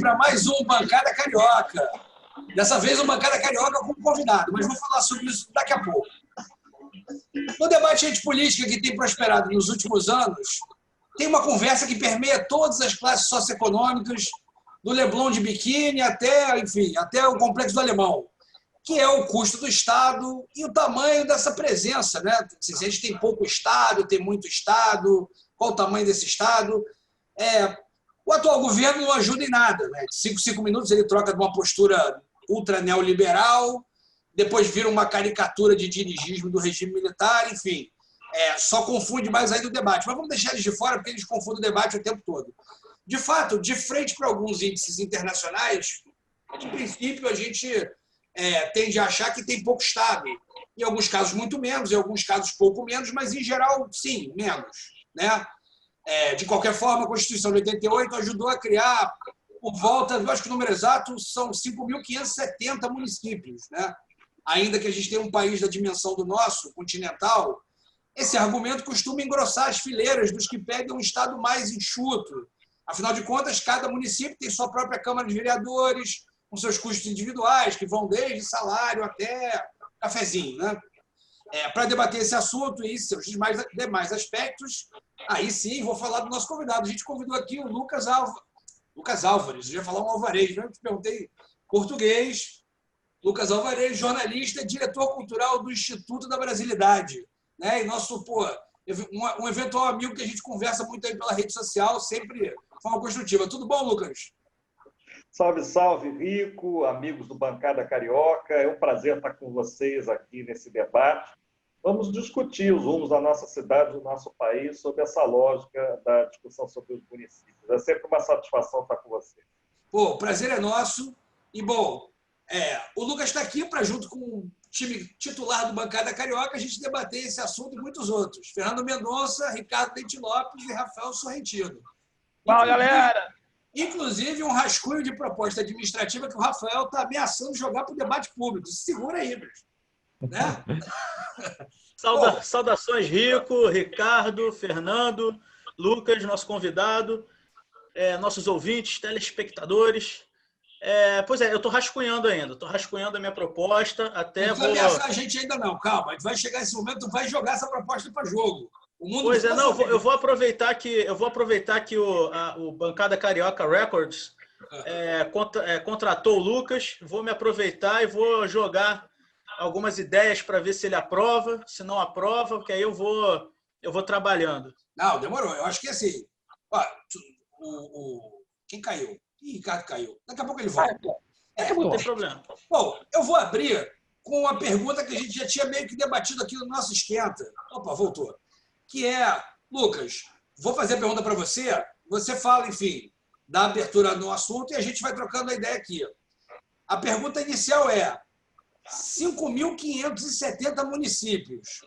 para mais um Bancada Carioca. Dessa vez, um Bancada Carioca com convidado, mas vou falar sobre isso daqui a pouco. No debate de política que tem prosperado nos últimos anos, tem uma conversa que permeia todas as classes socioeconômicas, do Leblon de Biquíni até, enfim, até o Complexo do Alemão, que é o custo do Estado e o tamanho dessa presença, né? Se a gente tem pouco Estado, tem muito Estado, qual o tamanho desse Estado. O atual governo não ajuda em nada, né? De 5 minutos ele troca de uma postura ultra neoliberal, depois vira uma caricatura de dirigismo do regime militar, enfim, só confunde mais ainda o debate. Mas vamos deixar eles de fora, porque eles confundem o debate o tempo todo. De fato, de frente para alguns índices internacionais, de princípio a gente tende a achar que tem pouco Estado. Em alguns casos, muito menos, em alguns casos, pouco menos, mas, em geral, sim, menos. Né? De qualquer forma, a Constituição de 88 ajudou a criar, por volta, eu acho que o número exato são 5.570 municípios. Né? Ainda que a gente tenha um país da dimensão do nosso, continental, esse argumento costuma engrossar as fileiras dos que pedem um Estado mais enxuto. Afinal de contas, cada município tem sua própria Câmara de Vereadores, com seus custos individuais, que vão desde salário até cafezinho. Né? Para debater esse assunto e seus demais aspectos, aí sim vou falar do nosso convidado. A gente convidou aqui o Lucas Álvares, eu ia falar um Alvarez, né? Eu te perguntei português. Lucas Álvares, jornalista e diretor cultural do Instituto da Brasilidade. Né? E nosso, um eventual amigo que a gente conversa muito aí pela rede social, sempre de forma construtiva. Tudo bom, Lucas? Salve, salve, Rico, amigos do Bancada Carioca. É um prazer estar com vocês aqui nesse debate. Vamos discutir os rumos da nossa cidade, do nosso país, sobre essa lógica da discussão sobre os municípios. É sempre uma satisfação estar com vocês. O prazer é nosso. E, bom, o Lucas está aqui para, junto com o time titular do Bancada Carioca, a gente debater esse assunto e muitos outros. Fernando Mendonça, Ricardo Leite Lopes e Rafael Sorrentino. Fala, galera! Inclusive, um rascunho de proposta administrativa que o Rafael está ameaçando jogar para o debate público. Segura aí, bicho. Né? Saudações, Rico, Ricardo, Fernando, Lucas, nosso convidado, nossos ouvintes, telespectadores. Pois eu estou rascunhando ainda, estou rascunhando a minha proposta. Até não vai ameaçar a gente ainda não, calma. A gente vai chegar nesse momento, vai jogar essa proposta para jogo. Eu vou aproveitar que o Bancada Carioca Records contratou o Lucas, vou me aproveitar e vou jogar algumas ideias para ver se ele aprova, se não aprova, porque aí eu vou trabalhando. Não, demorou. Eu acho que assim, quem caiu? Ricardo caiu. Daqui a pouco ele volta. Não tem problema. Bom, eu vou abrir com uma pergunta que a gente já tinha meio que debatido aqui no nosso esquenta. Opa, voltou. Que Lucas, vou fazer a pergunta para você. Você fala, enfim, da abertura no assunto e a gente vai trocando a ideia aqui. A pergunta inicial 5.570 municípios.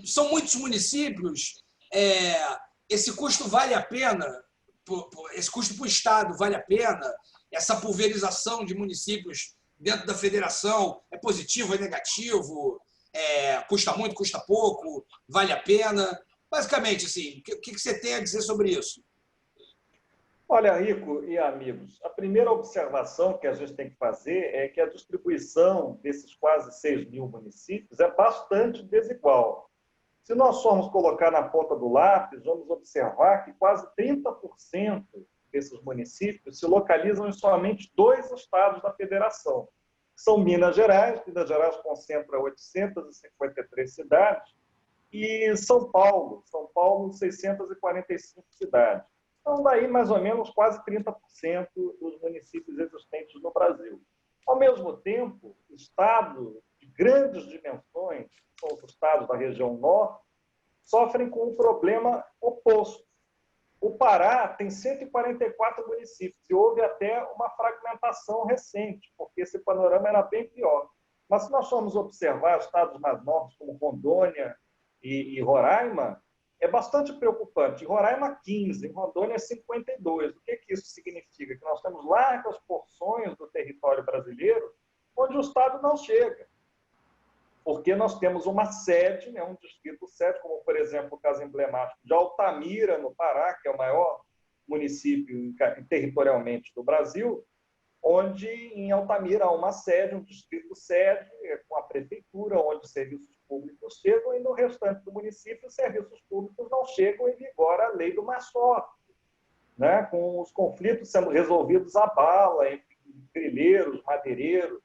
São muitos municípios. Esse custo vale a pena? Esse custo para o Estado vale a pena? Essa pulverização de municípios dentro da federação é positivo, é negativo? Custa muito, custa pouco? Vale a pena? Basicamente, assim, o que você tem a dizer sobre isso? Olha, Rico e amigos, a primeira observação que a gente tem que fazer é que a distribuição desses quase 6.000 municípios é bastante desigual. Se nós formos colocar na ponta do lápis, vamos observar que quase 30% desses municípios se localizam em somente 2 estados da federação. São Minas Gerais. Minas Gerais concentra 853 cidades, e São Paulo, 645 cidades. Então, daí, mais ou menos, quase 30% dos municípios existentes no Brasil. Ao mesmo tempo, estados de grandes dimensões, que são os estados da região norte, sofrem com um problema oposto. O Pará tem 144 municípios e houve até uma fragmentação recente, porque esse panorama era bem pior. Mas se nós formos observar estados mais novos, como Rondônia e Roraima, é bastante preocupante. Em Roraima, 15, em Rondônia, 52. O que isso significa? Que nós temos largas porções do território brasileiro onde o Estado não chega. Porque nós temos uma sede, um distrito sede, como, por exemplo, o caso emblemático de Altamira, no Pará, que é o maior município territorialmente do Brasil, onde em Altamira há uma sede, um distrito sede, com a prefeitura, onde os serviços públicos chegam, e no restante do município os serviços públicos não chegam e vigora a lei do mais forte, né? Com os conflitos sendo resolvidos à bala entre grileiros, madeireiros,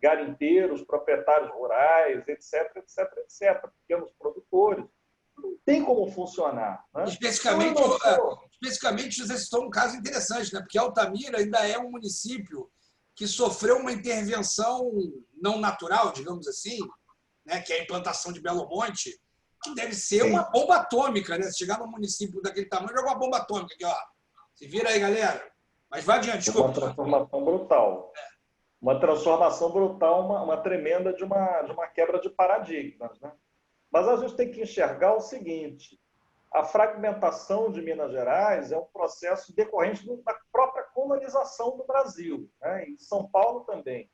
garimpeiros, proprietários rurais, etc., etc., etc., pequenos produtores. Não tem como funcionar. Né? Especificamente, você citou um caso interessante, né? Porque Altamira ainda é um município que sofreu uma intervenção não natural, digamos assim, né? Que é a implantação de Belo Monte, que deve ser uma bomba atômica, né? Se chegar num município daquele tamanho, joga uma bomba atômica aqui, ó. Se vira aí, galera. Mas vai adiante, desculpa. Uma transformação brutal. Uma transformação brutal, uma tremenda de uma quebra de paradigmas, né? Mas a gente tem que enxergar o seguinte: a fragmentação de Minas Gerais é um processo decorrente da própria colonização do Brasil, né? E São Paulo também.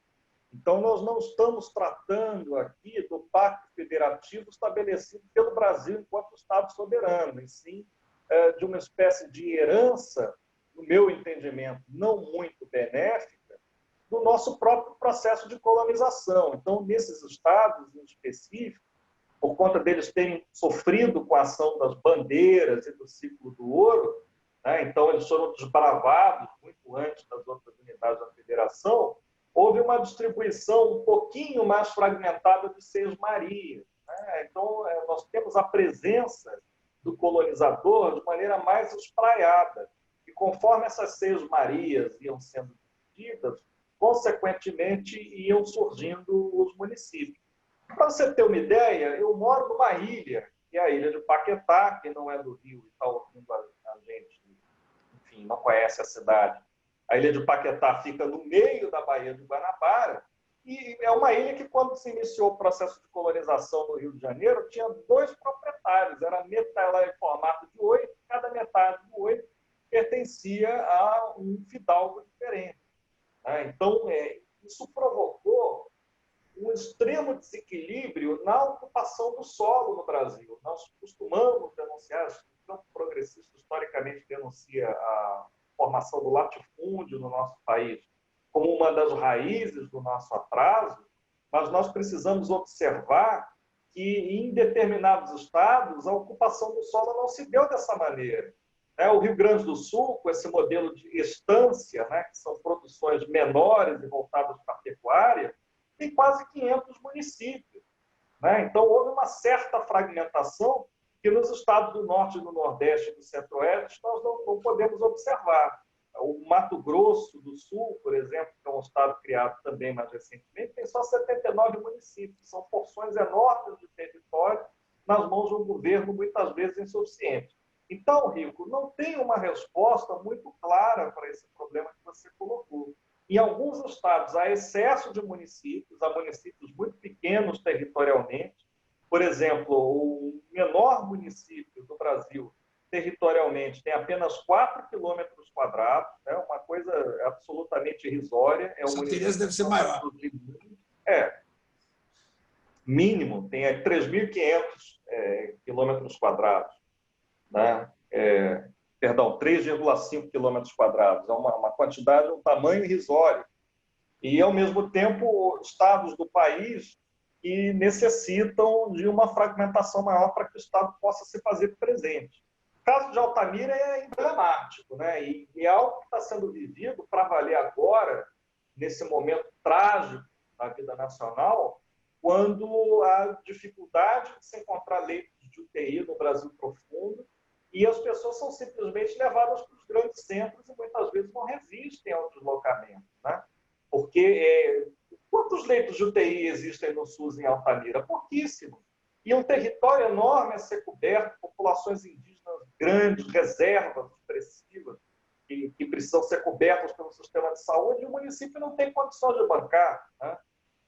Então, nós não estamos tratando aqui do pacto federativo estabelecido pelo Brasil enquanto Estado soberano, e sim de uma espécie de herança, no meu entendimento, não muito benéfica, do nosso próprio processo de colonização. Então, nesses estados em específico, por conta deles terem sofrido com a ação das bandeiras e do ciclo do ouro, né? Então eles foram desbravados muito antes das outras unidades da federação, houve uma distribuição um pouquinho mais fragmentada de seis-marias, né? Então nós temos a presença do colonizador de maneira mais espraiada, e conforme essas seis-marias iam sendo divididas, consequentemente iam surgindo os municípios. Para você ter uma ideia, eu moro numa ilha, que é a ilha de Paquetá, que não é do Rio e está ouvindo a gente, enfim, não conhece a cidade. A ilha de Paquetá fica no meio da Baía de Guanabara, e é uma ilha que, quando se iniciou o processo de colonização no Rio de Janeiro, tinha 2 proprietários, era metade em formato de 8, cada metade do 8 pertencia a um fidalgo diferente. Então, isso provocou um extremo desequilíbrio na ocupação do solo no Brasil. Nós costumamos denunciar, o campo progressista historicamente denuncia a formação do latifúndio no nosso país como uma das raízes do nosso atraso, mas nós precisamos observar que em determinados estados a ocupação do solo não se deu dessa maneira. O Rio Grande do Sul, com esse modelo de estância, né, que são produções menores e voltadas para a pecuária, tem quase 500 municípios, né? Então, houve uma certa fragmentação que nos estados do Norte e do Nordeste e do Centro-Oeste nós não podemos observar. O Mato Grosso do Sul, por exemplo, que é um estado criado também mais recentemente, tem só 79 municípios. São porções enormes de território nas mãos de um governo muitas vezes insuficiente. Então, Rico, não tem uma resposta muito clara para esse problema que você colocou. Em alguns estados, há excesso de municípios, há municípios muito pequenos territorialmente. Por exemplo, o menor município do Brasil, territorialmente, tem apenas 4 quilômetros quadrados, né? Uma coisa absolutamente irrisória. Santa Teresa deve ser maior. Mínimo, tem 3.500 quilômetros quadrados. Né? 3,5 quilômetros quadrados. É uma quantidade, um tamanho irrisório. E, ao mesmo tempo, estados do país que necessitam de uma fragmentação maior para que o Estado possa se fazer presente. O caso de Altamira é emblemático, né? E é algo que está sendo vivido para valer agora, nesse momento trágico da vida nacional, quando há dificuldade de se encontrar leitos de UTI no Brasil profundo, e as pessoas são simplesmente levadas para os grandes centros e muitas vezes não resistem ao deslocamento, né? Porque quantos leitos de UTI existem no SUS em Altamira? Pouquíssimos. E um território enorme a ser coberto, populações indígenas grandes, reservas expressivas, que precisam ser cobertas pelo sistema de saúde, e o município não tem condição de bancar, né?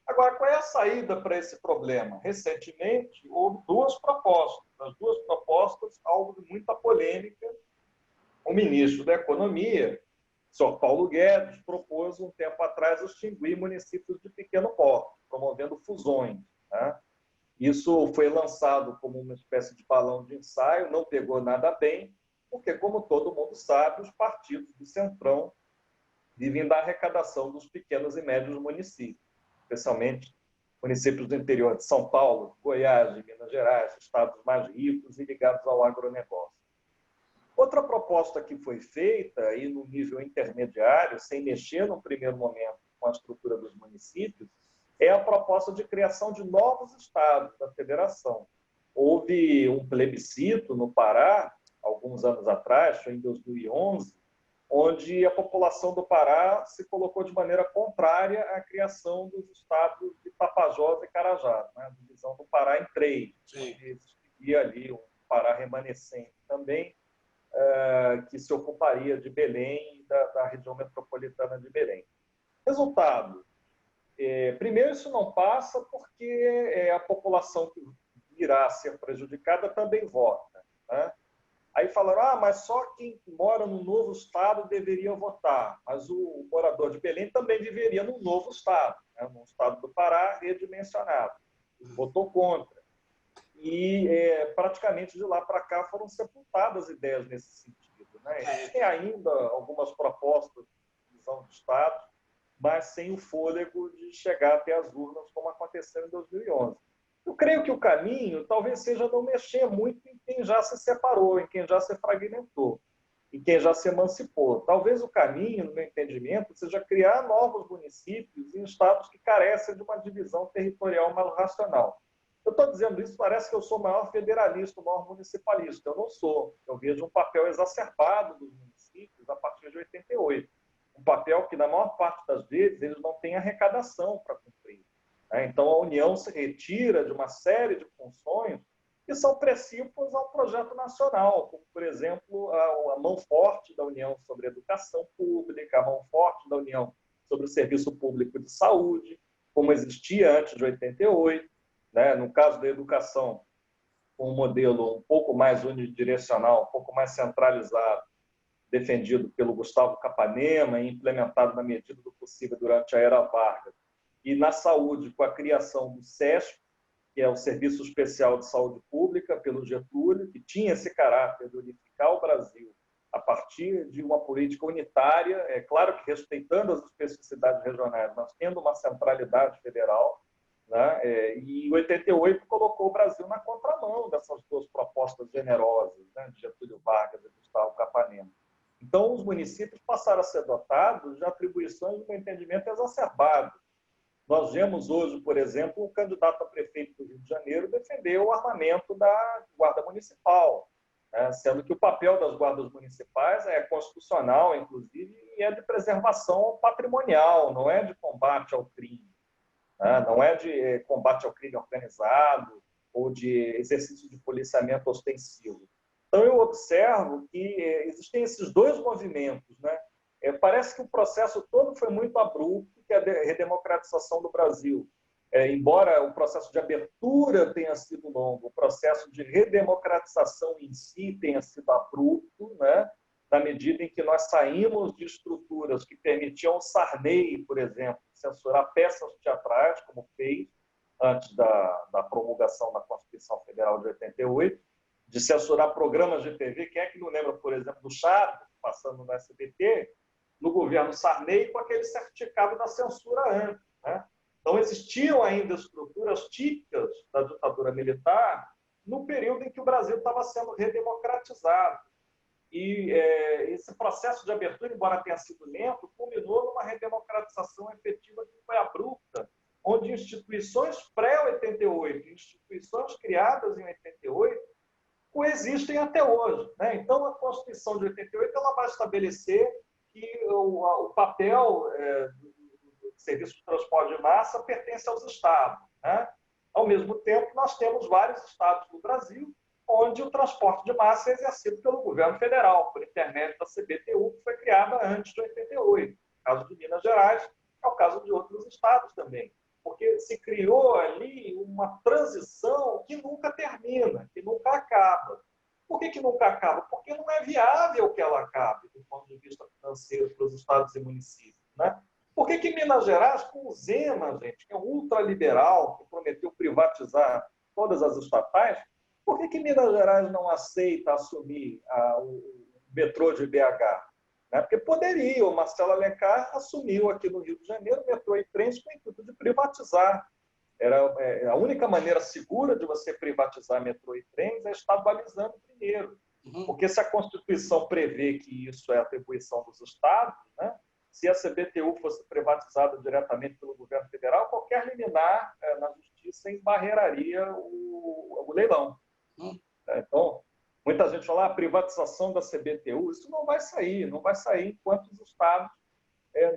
Agora, qual é a saída para esse problema? Recentemente, houve 2 propostas. As 2 propostas, algo de muita polêmica. O ministro da Economia, o senhor Paulo Guedes, propôs um tempo atrás extinguir municípios de pequeno porte, promovendo fusões, né? Isso foi lançado como uma espécie de balão de ensaio, não pegou nada bem, porque, como todo mundo sabe, os partidos do Centrão vivem da arrecadação dos pequenos e médios municípios, especialmente municípios do interior de São Paulo, Goiás e Minas Gerais, estados mais ricos e ligados ao agronegócio. Outra proposta que foi feita, aí no nível intermediário, sem mexer no primeiro momento com a estrutura dos municípios, é a proposta de criação de novos estados da federação. Houve um plebiscito no Pará, alguns anos atrás, foi em 2011, onde a população do Pará se colocou de maneira contrária à criação dos estados de Tapajós e Carajás, né? A divisão do Pará em 3. Existiria ali um Pará remanescente também, que se ocuparia de Belém e da região metropolitana de Belém. Resultado, primeiro, isso não passa porque a população que irá ser prejudicada também vota, né? Aí falaram, mas só quem mora no novo estado deveria votar, mas o morador de Belém também viveria no novo estado, né? No estado do Pará redimensionado. Votou contra. E praticamente de lá para cá foram sepultadas ideias nesse sentido, né? Tem ainda algumas propostas de divisão de estados, mas sem o fôlego de chegar até as urnas, como aconteceu em 2011. Eu creio que o caminho talvez seja não mexer muito em quem já se separou, em quem já se fragmentou, em quem já se emancipou. Talvez o caminho, no meu entendimento, seja criar novos municípios em estados que carecem de uma divisão territorial mais racional. Eu estou dizendo isso, parece que eu sou o maior federalista, o maior municipalista. Eu não sou. Eu vejo um papel exacerbado dos municípios a partir de 88. Um papel que, na maior parte das vezes, eles não têm arrecadação para cumprir. Então, a União se retira de uma série de funções que são precípuas ao projeto nacional, como, por exemplo, a mão forte da União sobre a educação pública, a mão forte da União sobre o serviço público de saúde, como existia antes de 88. Né? No caso da educação, um modelo um pouco mais unidirecional, um pouco mais centralizado, defendido pelo Gustavo Capanema e implementado na medida do possível durante a era Vargas. E na saúde, com a criação do SESP, que é o Serviço Especial de Saúde Pública, pelo Getúlio, que tinha esse caráter de unificar o Brasil a partir de uma política unitária, é claro que respeitando as especificidades regionais, mas tendo uma centralidade federal, né? E 88 colocou o Brasil na contramão dessas duas propostas generosas, né? De Getúlio Vargas e Gustavo Capanema. Então, os municípios passaram a ser dotados de atribuições de um entendimento exacerbado. Nós vemos hoje, por exemplo, o candidato a prefeito do Rio de Janeiro defender o armamento da Guarda Municipal, né? Sendo que o papel das guardas municipais é constitucional, inclusive, e é de preservação patrimonial, não é de combate ao crime, né? Não é de combate ao crime organizado ou de exercício de policiamento ostensivo. Então, eu observo que existem esses dois movimentos, né? Parece que o processo todo foi muito abrupto, que é a redemocratização do Brasil. Embora o processo de abertura tenha sido longo, o processo de redemocratização em si tenha sido abrupto, né? Na medida em que nós saímos de estruturas que permitiam Sarney, por exemplo, censurar peças teatrais, como fez antes da promulgação da Constituição Federal de 88, de censurar programas de TV. Quem é que não lembra, por exemplo, do Chaves, passando no SBT, no governo Sarney, com aquele certificado da censura antes, né? Então, existiam ainda estruturas típicas da ditadura militar no período em que o Brasil estava sendo redemocratizado. E esse processo de abertura, embora tenha sido lento, culminou numa redemocratização efetiva que foi abrupta, onde instituições pré-88, instituições criadas em 88, coexistem até hoje, né? Então, a Constituição de 88 ela vai estabelecer que o papel do serviço de transporte de massa pertence aos estados, né? Ao mesmo tempo, nós temos vários estados no Brasil onde o transporte de massa é exercido pelo governo federal, por intermédio da CBTU, que foi criada antes de 88. No caso de Minas Gerais, é o caso de outros estados também. Porque se criou ali uma transição que nunca termina, que nunca acaba. Por que nunca acaba? Porque não é viável que ela acabe, do ponto de vista financeiro, para os estados e municípios, né? Por que Minas Gerais, com o Zema, gente, que é um ultraliberal, que prometeu privatizar todas as estatais, por que Minas Gerais não aceita assumir o metrô de BH? Né? Porque poderia, o Marcelo Alencar assumiu aqui no Rio de Janeiro metrô e trens com o intuito de privatizar. Era a única maneira segura de você privatizar metrô e trens é estadualizando primeiro. Porque se a Constituição prevê que isso é atribuição dos estados, né? Se a CBTU fosse privatizada diretamente pelo governo federal, qualquer liminar na justiça embarreiraria o leilão. Então, muita gente fala, a privatização da CBTU, isso não vai sair enquanto os estados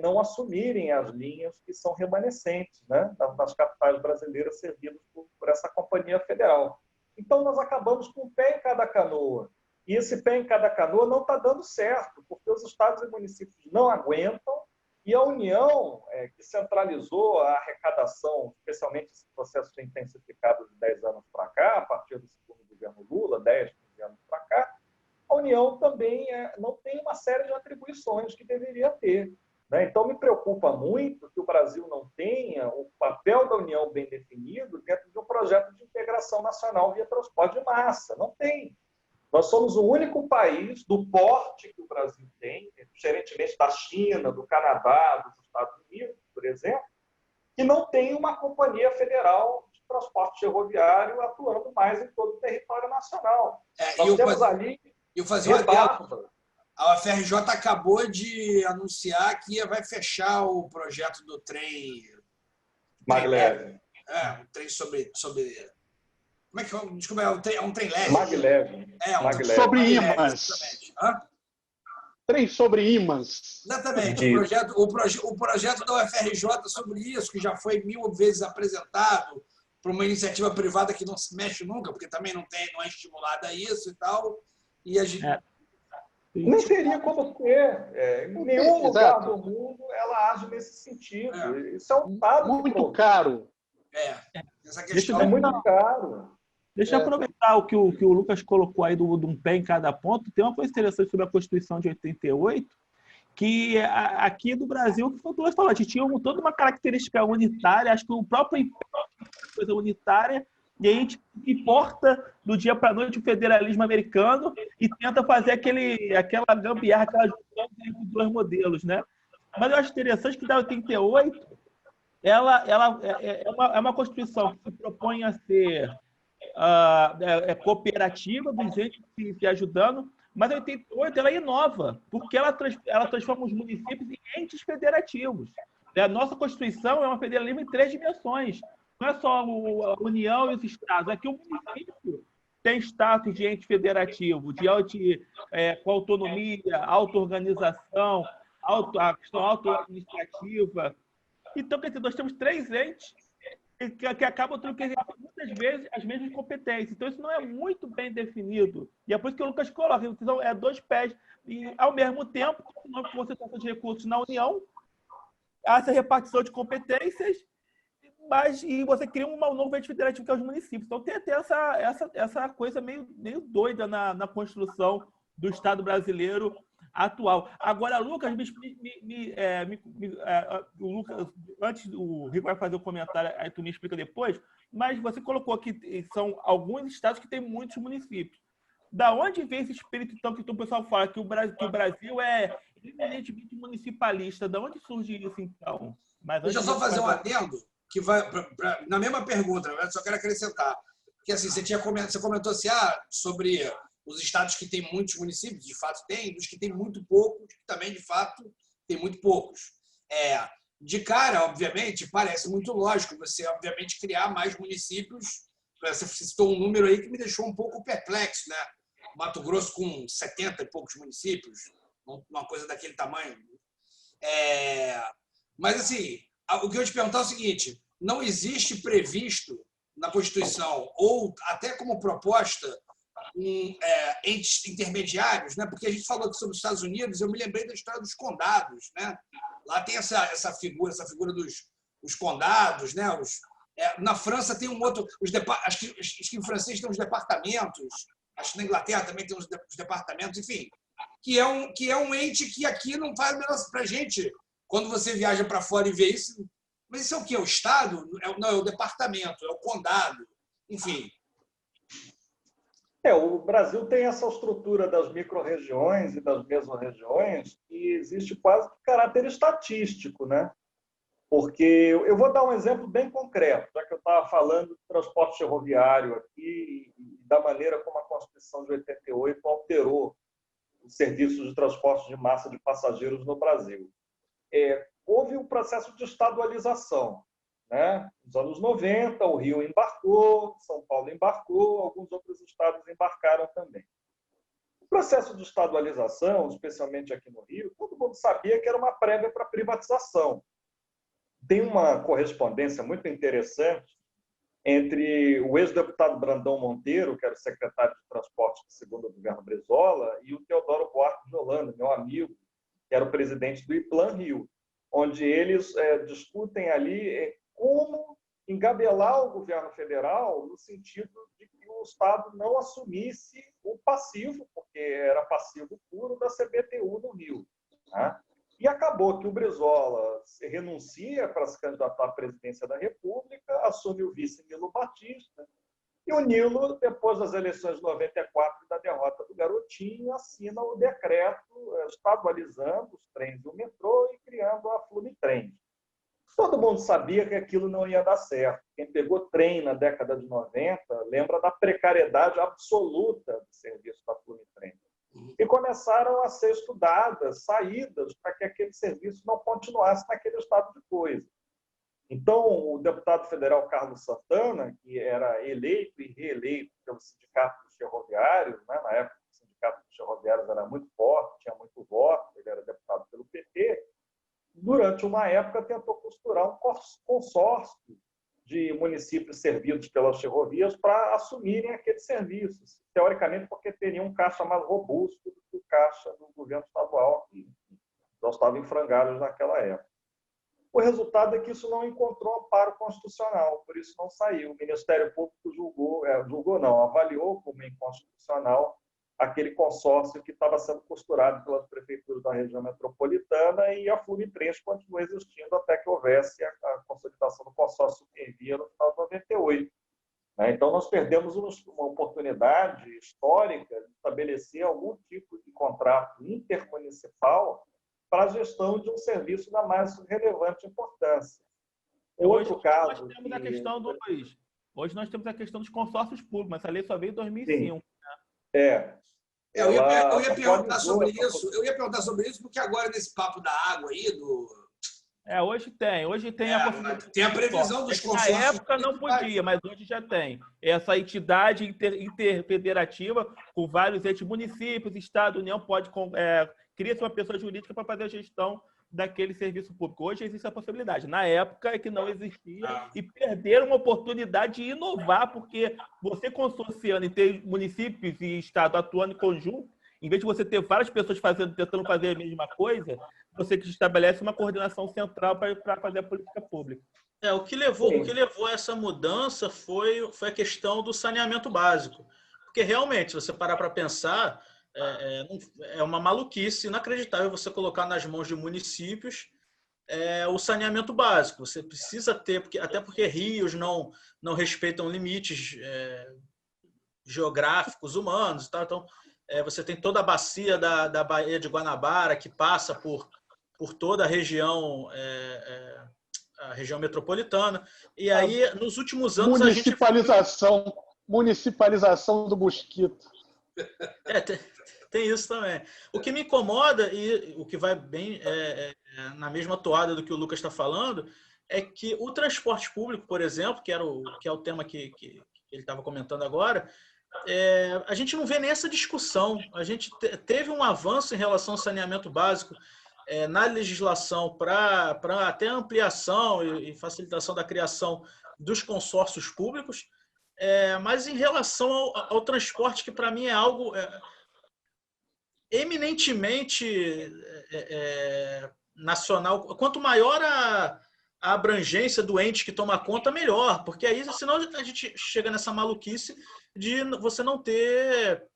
não assumirem as linhas que são remanescentes, né, das capitais brasileiras servidas por essa companhia federal. Então, nós acabamos com um pé em cada canoa. E esse pé em cada canoa não está dando certo, porque os estados e municípios não aguentam, e a União, que centralizou a arrecadação, especialmente esse processo foi intensificado de 10 anos para cá, a partir do segundo governo Lula, 10, 15 anos para cá, a União também não tem uma série de atribuições que deveria ter. Né? Então, me preocupa muito que o Brasil não tenha o papel da União bem definido dentro de um projeto de integração nacional via transporte de massa. Não tem. Nós somos o único país do porte que o Brasil tem, diferentemente da China, do Canadá, dos Estados Unidos, por exemplo, que não tem uma companhia federal de transporte ferroviário atuando mais em todo o território nacional. Nós temos ali... Eu fazia uma adendo. A UFRJ acabou de anunciar que vai fechar o projeto do trem... Maglev. Um trem sobre... Como é que é? Desculpa, é um trem leve. Maglev. Maglev. Sobre ímãs. Trem sobre ímãs. Exatamente. O projeto da UFRJ sobre isso, que já foi 1000 vezes apresentado para uma iniciativa privada que não se mexe nunca, porque também não é estimulada a isso e tal. E a gente... Nem teria como ter. Em nenhum lugar do mundo ela age nesse sentido. Isso é um dado muito caro. Essa questão é muito caro. Deixa eu aproveitar o que o Lucas colocou aí de um pé em cada ponto. Tem uma coisa interessante sobre a Constituição de 88, que aqui do Brasil, que foi o que você falou, a gente tinha toda uma característica unitária, acho que o próprio império é uma coisa unitária, e a gente importa do dia para a noite o federalismo americano e tenta fazer aquela gambiarra, aquela junção entre os dois modelos, né? Mas eu acho interessante que da 88 ela é uma Constituição que se propõe a ser cooperativa, dos entes se ajudando, mas a 88 ela inova, porque ela transforma os municípios em entes federativos. A nossa Constituição é uma federalismo em 3 dimensões. Não é só a União e os estados. Aqui o município tem status de ente federativo, com autonomia, auto-organização, a questão auto-administrativa. Então, quer dizer, nós temos 3 entes que acabam tendo que exercer muitas vezes as mesmas competências. Então, isso não é muito bem definido. E é por isso que o Lucas coloca, então, 2 pés. E, ao mesmo tempo, com a concentração de recursos na União, há essa repartição de competências, e você cria um novo ente federativo que é os municípios. Então, tem até essa coisa meio doida na construção do Estado brasileiro atual. Agora, Lucas, Lucas, antes o Rico vai fazer o comentário, aí tu me explica depois, mas você colocou que são alguns estados que têm muitos municípios. Da onde vem esse espírito, então, que o pessoal fala que o Brasil é eminentemente municipalista? Da onde surge isso, então? Deixa eu só fazer um adendo, que vai na mesma pergunta, na verdade, só quero acrescentar. Porque assim, você comentou assim, sobre os estados que têm muitos municípios, de fato tem, dos que têm muito poucos, que também, de fato, tem muito poucos. De cara, obviamente, parece muito lógico você, obviamente, criar mais municípios. Você citou um número aí que me deixou um pouco perplexo, né? Mato Grosso com 70 e poucos municípios, uma coisa daquele tamanho. Mas, assim, o que eu te perguntar é o seguinte, não existe previsto na Constituição, ou até como proposta, entes intermediários, né? Porque a gente falou aqui sobre os Estados Unidos, eu me lembrei da história dos condados, né? Lá tem essa figura dos condados, né? Na França tem um outro, acho que em francês tem uns departamentos, acho que na Inglaterra também tem uns departamentos, enfim, que é um ente que aqui não faz menor para a gente. Quando você viaja para fora e vê isso, mas isso é o quê? É o Estado? Não, é o departamento, é o condado, enfim. O Brasil tem essa estrutura das micro-regiões e das mesorregiões que existe quase que caráter estatístico, né? Porque eu vou dar um exemplo bem concreto, já que eu estava falando do transporte ferroviário aqui e da maneira como a Constituição de 88 alterou os serviços de transporte de massa de passageiros no Brasil. Houve um processo de estadualização, né? Nos anos 90, o Rio embarcou, São Paulo embarcou, alguns outros estados embarcaram também. O processo de estadualização, especialmente aqui no Rio, todo mundo sabia que era uma prévia para privatização. Tem uma correspondência muito interessante entre o ex-deputado Brandão Monteiro, que era o secretário de Transporte do segundo governo Brizola, e o Teodoro Buarque de Holanda, meu amigo, que era o presidente do IPLAN Rio, onde eles discutem ali como engabelar o governo federal no sentido de que o Estado não assumisse o passivo, porque era passivo puro da CBTU no Rio. Né? E acabou que o Brizola renuncia para se candidatar à presidência da República, assume o vice Nilo Batista, e o Nilo, depois das eleições de 94 e da derrota do Garotinho, assina o decreto estadualizando os trens do metrô e criando a Flumitrens. Todo mundo sabia que aquilo não ia dar certo. Quem pegou trem na década de 90 lembra da precariedade absoluta do serviço da Flumitrens. E começaram a ser estudadas saídas para que aquele serviço não continuasse naquele estado de coisa. Então, o deputado federal Carlos Santana, que era eleito e reeleito pelo Sindicato dos Ferroviários, né? Na época o Sindicato dos Ferroviários era muito forte, tinha muito voto, ele era deputado pelo PT, durante uma época tentou costurar um consórcio de municípios servidos pelas ferrovias para assumirem aqueles serviços, teoricamente porque teriam um caixa mais robusto do que o caixa do governo estadual, que já estava em frangalhos naquela época. O resultado é que isso não encontrou amparo constitucional, por isso não saiu. O Ministério Público avaliou como inconstitucional aquele consórcio que estava sendo costurado pelas prefeituras da região metropolitana, e a Flumitrens continua existindo até que houvesse a consolidação do consórcio Supervia no final de 98. Então, nós perdemos uma oportunidade histórica de estabelecer algum tipo de contrato intermunicipal para a gestão de um serviço da mais relevante importância. Outro caso... Hoje nós temos a questão dos consórcios públicos, essa lei só veio em 2005. Eu ia perguntar sobre isso. Eu ia perguntar sobre isso porque agora nesse papo da água aí hoje tem a possibilidade. Tem a previsão dos consórcios. Na época não podia, mas hoje já tem. Essa entidade interfederativa com vários entes, municípios, Estado, União, cria-se uma pessoa jurídica para fazer a gestão daquele serviço público. Hoje existe a possibilidade. Na época é que não existia e perderam uma oportunidade de inovar, porque você consorciando e ter municípios e Estado atuando em conjunto, em vez de você ter várias pessoas tentando fazer a mesma coisa, você estabelece uma coordenação central para fazer a política pública. O que levou a essa mudança foi a questão do saneamento básico. Porque realmente, se você parar para pensar, é uma maluquice inacreditável você colocar nas mãos de municípios o saneamento básico. Você precisa ter, até porque rios não respeitam limites geográficos humanos. Tá? Então, você tem toda a bacia da Baía de Guanabara, que passa por toda a região metropolitana. E aí, nos últimos anos... Municipalização do mosquito. Tem isso também. O que me incomoda, e o que vai bem na mesma toada do que o Lucas está falando, é que o transporte público, por exemplo, que é o tema que ele estava comentando agora, a gente não vê nem essa discussão. A gente teve um avanço em relação ao saneamento básico na legislação para até ampliação e facilitação da criação dos consórcios públicos, mas em relação ao transporte, que para mim é algo eminentemente nacional. Quanto maior a abrangência do ente que toma conta, melhor, porque aí senão a gente chega nessa maluquice de você não ter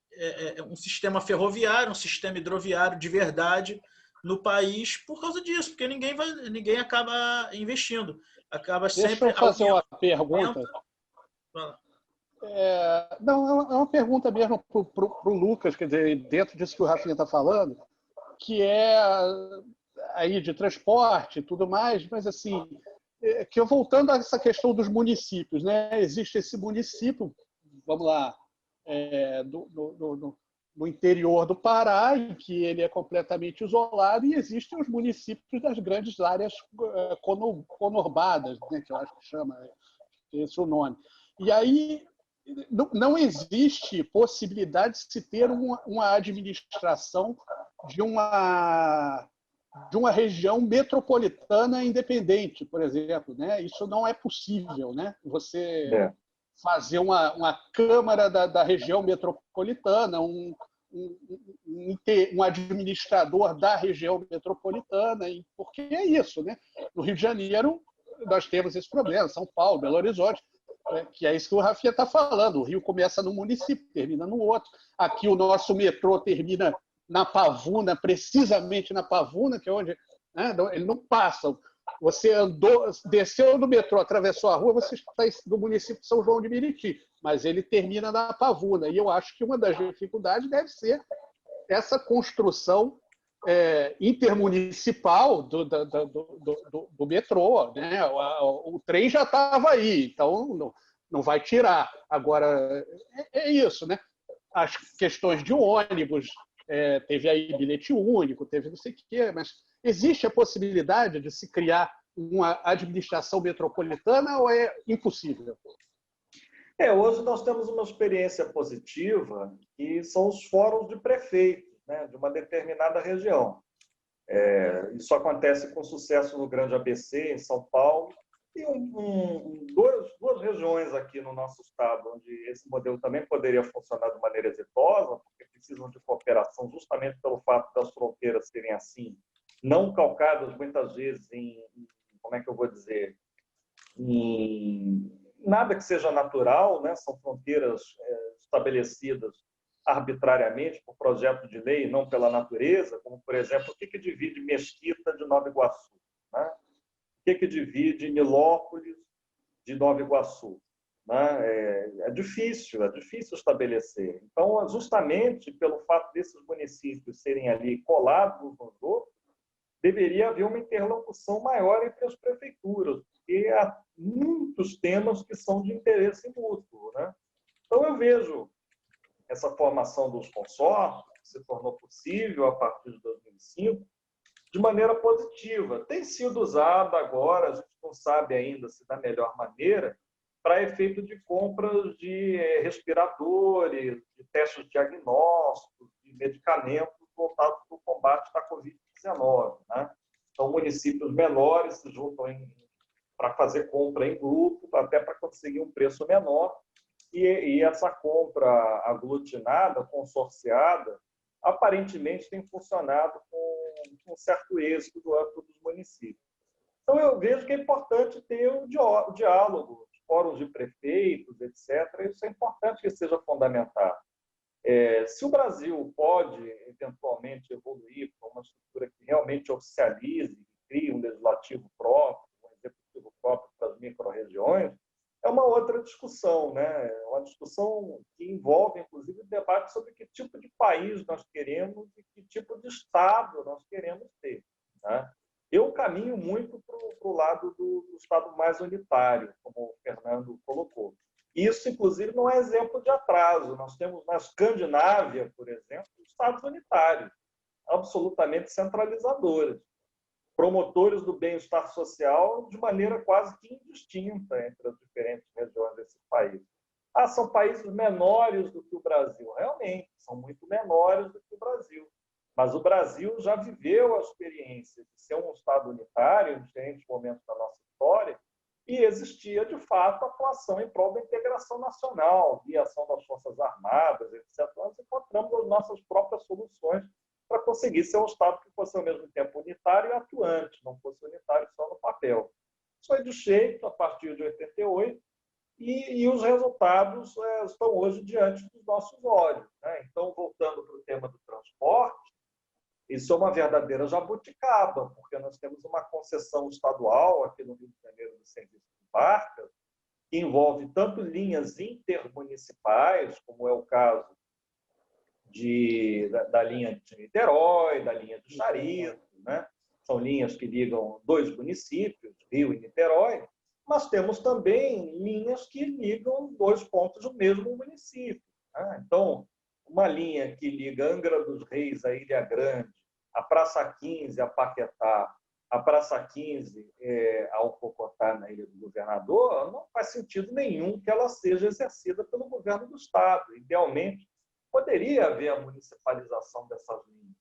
um sistema ferroviário, um sistema hidroviário de verdade no país por causa disso, porque ninguém acaba investindo. Acaba sempre... Deixa eu fazer uma pergunta. Não, é uma pergunta mesmo para o Lucas, quer dizer, dentro disso que o Rafinha está falando, que é aí de transporte e tudo mais, mas assim, que eu voltando a essa questão dos municípios, né? Existe esse município, vamos lá, no interior do Pará, em que ele é completamente isolado, e existem os municípios das grandes áreas conurbadas, né? Que eu acho que chama esse é o nome. E aí não existe possibilidade de se ter uma administração de uma região metropolitana independente, por exemplo, né? Isso não é possível, né? Você fazer uma Câmara da região metropolitana, um administrador da região metropolitana, porque é isso, né? No Rio de Janeiro, nós temos esse problema, São Paulo, Belo Horizonte, que é isso que o Rafinha está falando. O Rio começa num município, termina no outro. Aqui o nosso metrô termina na Pavuna, precisamente na Pavuna, que é onde, né, ele não passa. Você andou, desceu do metrô, atravessou a rua, você está no município de São João de Meriti, mas ele termina na Pavuna. E eu acho que uma das dificuldades deve ser essa construção intermunicipal do metrô, né? O trem já estava aí, então não vai tirar. Agora, é isso, né? As questões de ônibus, teve aí bilhete único, teve não sei o quê, mas existe a possibilidade de se criar uma administração metropolitana ou é impossível? Hoje nós temos uma experiência positiva, que são os fóruns de prefeitos, né, de uma determinada região. Isso acontece com sucesso no Grande ABC, em São Paulo, e duas regiões aqui no nosso estado, onde esse modelo também poderia funcionar de maneira exitosa, porque precisam de cooperação justamente pelo fato das fronteiras serem assim, não calcadas muitas vezes como é que eu vou dizer, em nada que seja natural, né? São fronteiras estabelecidas arbitrariamente por projeto de lei, não pela natureza, como, por exemplo, o que divide Mesquita de Nova Iguaçu? Né? O que divide Nilópolis de Nova Iguaçu? Né? É difícil estabelecer. Então, justamente pelo fato desses municípios serem ali colados uns nos outros, deveria haver uma interlocução maior entre as prefeituras, porque há muitos temas que são de interesse mútuo. Né? Então, eu vejo essa formação dos consórcios, que se tornou possível a partir de 2005, de maneira positiva. Tem sido usada agora, a gente não sabe ainda se da melhor maneira, para efeito de compras de respiradores, de testes diagnósticos, de medicamentos voltados para o combate da Covid-19. Né? Então, municípios menores se juntam para fazer compra em grupo, até para conseguir um preço menor, e essa compra aglutinada, consorciada, aparentemente tem funcionado com um certo êxito do âmbito dos municípios. Então, eu vejo que é importante ter o diálogo, os fóruns de prefeitos, etc. Isso é importante que seja fundamentado. Se o Brasil pode, eventualmente, evoluir para uma estrutura que realmente oficialize, que crie um legislativo próprio, um executivo próprio para as micro-regiões, é uma outra discussão, né? É uma discussão que envolve, inclusive, o debate sobre que tipo de país nós queremos e que tipo de Estado nós queremos ter. Né? Eu caminho muito para o lado do Estado mais unitário, como o Fernando colocou. Isso, inclusive, não é exemplo de atraso. Nós temos na Escandinávia, por exemplo, Estados unitários, absolutamente centralizadores, promotores do bem-estar social de maneira quase que indistinta entre as diferentes regiões desse país. São países menores do que o Brasil. Realmente, são muito menores do que o Brasil. Mas o Brasil já viveu a experiência de ser um Estado unitário em diferentes momentos da nossa história e existia, de fato, atuação em prol da integração nacional, via ação das Forças Armadas, etc. Nós encontramos as nossas próprias soluções para conseguir ser um Estado que fosse, ao mesmo tempo, unitário e atuante, não fosse unitário só no papel. Isso foi desfeito a partir de 88 e os resultados estão hoje diante dos nossos olhos. Né? Então, voltando para o tema do transporte, isso é uma verdadeira jabuticaba, porque nós temos uma concessão estadual aqui no Rio de Janeiro do serviço de barcas, que envolve tanto linhas intermunicipais, como é o caso da linha de Niterói, da linha do Charito, né? São linhas que ligam 2 municípios, Rio e Niterói, mas temos também linhas que ligam 2 pontos do mesmo município, né? Então, uma linha que liga Angra dos Reis a Ilha Grande, a Praça 15 a Paquetá, a Praça 15 ao Cocotá, na Ilha do Governador, não faz sentido nenhum que ela seja exercida pelo governo do Estado. Idealmente, poderia haver a municipalização dessas linhas.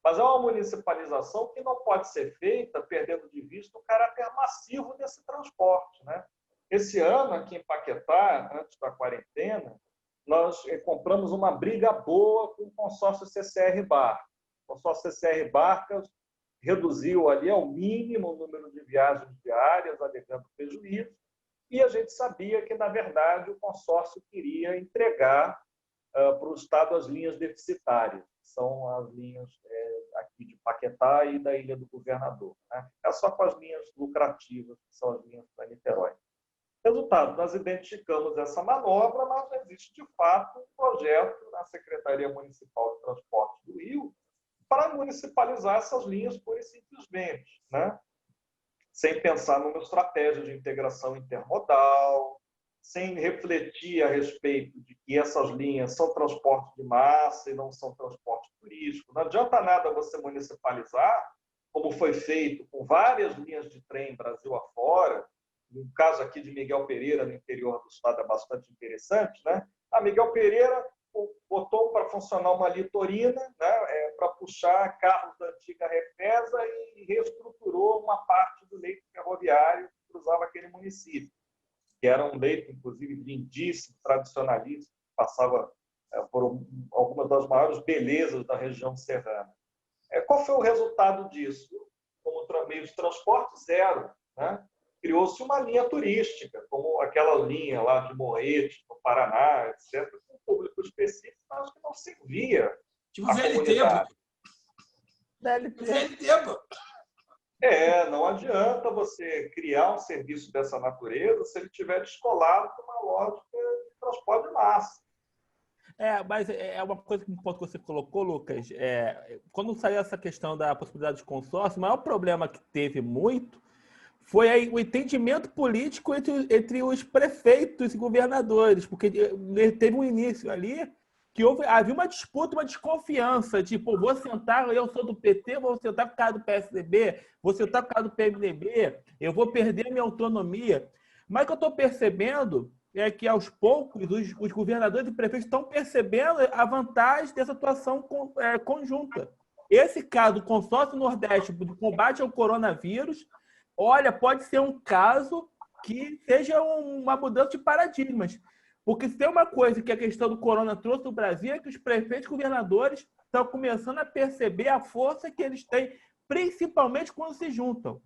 Mas é uma municipalização que não pode ser feita perdendo de vista o caráter massivo desse transporte, né? Esse ano, aqui em Paquetá, antes da quarentena, nós compramos uma briga boa com o consórcio CCR Barcas. O consórcio CCR Barcas reduziu ali ao mínimo o número de viagens diárias, alegando prejuízo, e a gente sabia que, na verdade, o consórcio queria entregar para o Estado as linhas deficitárias, que são as linhas aqui de Paquetá e da Ilha do Governador, né? Ficar só com as linhas lucrativas, que são as linhas para Niterói. Resultado, nós identificamos essa manobra, mas existe, de fato, um projeto na Secretaria Municipal de Transporte do Rio para municipalizar essas linhas pura e simplesmente, né? Sem pensar numa estratégia de integração intermodal, sem refletir a respeito de que essas linhas são transporte de massa e não são transporte turístico. Não adianta nada você municipalizar, como foi feito com várias linhas de trem Brasil afora. No caso aqui de Miguel Pereira, no interior do estado, é bastante interessante, né? A Miguel Pereira botou para funcionar uma litorina, né, para puxar carros da antiga Refesa e reestruturou uma parte do leito ferroviário que cruzava aquele município, que era um leito, inclusive, lindíssimo, tradicionalista, que passava por algumas das maiores belezas da região serrana. Qual foi o resultado disso? Como meio de transporte, zero, né? Criou-se uma linha turística, como aquela linha lá de Moete, no Paraná, etc., com um público específico, mas que não servia. Tipo o VLT, pô. VLT, pô. Não adianta você criar um serviço dessa natureza se ele estiver descolado de uma lógica de transporte de massa. Mas é uma coisa que um ponto que você colocou, Lucas, quando saiu essa questão da possibilidade de consórcio, o maior problema que teve muito foi aí o entendimento político entre os prefeitos e governadores, porque teve um início ali que havia uma disputa, uma desconfiança, tipo, vou sentar, eu sou do PT, vou sentar com o cara do PSDB, vou sentar com o cara do PMDB, eu vou perder minha autonomia. Mas o que eu estou percebendo é que, aos poucos, os governadores e prefeitos estão percebendo a vantagem dessa atuação conjunta. Esse caso do consórcio Nordeste do combate ao coronavírus, olha, pode ser um caso que seja uma mudança de paradigmas. Porque se tem uma coisa que a questão do corona trouxe no Brasil é que os prefeitos e governadores estão começando a perceber a força que eles têm, principalmente quando se juntam.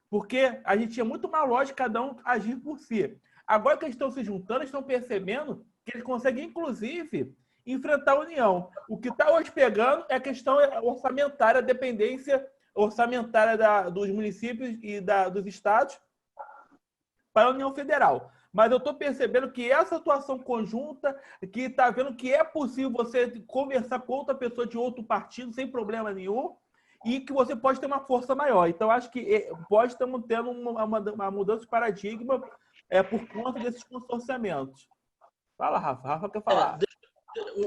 Porque a gente tinha muito mais lógica cada um agir por si. Agora que eles estão se juntando, estão percebendo que eles conseguem, inclusive, enfrentar a União. O que está hoje pegando é a questão orçamentária, a dependência orçamentária dos municípios e dos estados para a União Federal. Mas eu estou percebendo que essa atuação conjunta, que está vendo que é possível você conversar com outra pessoa de outro partido sem problema nenhum e que você pode ter uma força maior. Então, acho que pode estar tendo uma mudança de paradigma por conta desses consorciamentos. Fala, Rafa. Rafa quer falar.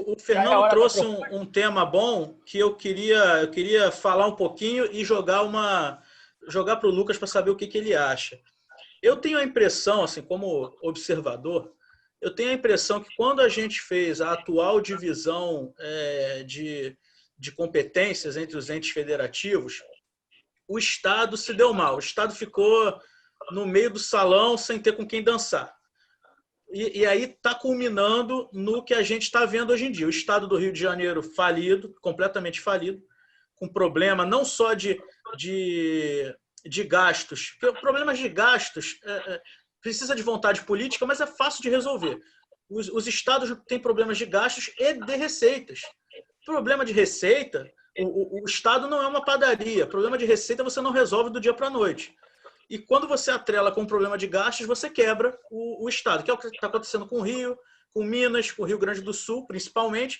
O Fernando trouxe um tema bom que eu queria falar um pouquinho e jogar para o Lucas para saber o que ele acha. Eu tenho a impressão, assim, como observador, eu tenho a impressão que quando a gente fez a atual divisão de competências entre os entes federativos, o Estado se deu mal. O Estado ficou no meio do salão sem ter com quem dançar. E aí está culminando no que a gente está vendo hoje em dia. O Estado do Rio de Janeiro falido, completamente falido, com problema não só de gastos. Porque problemas de gastos precisa de vontade política, mas é fácil de resolver. Os estados têm problemas de gastos e de receitas. Problema de receita, o Estado não é uma padaria. Problema de receita você não resolve do dia para a noite. E quando você atrela com um problema de gastos, você quebra o Estado, que é o que está acontecendo com o Rio, com Minas, com o Rio Grande do Sul, principalmente,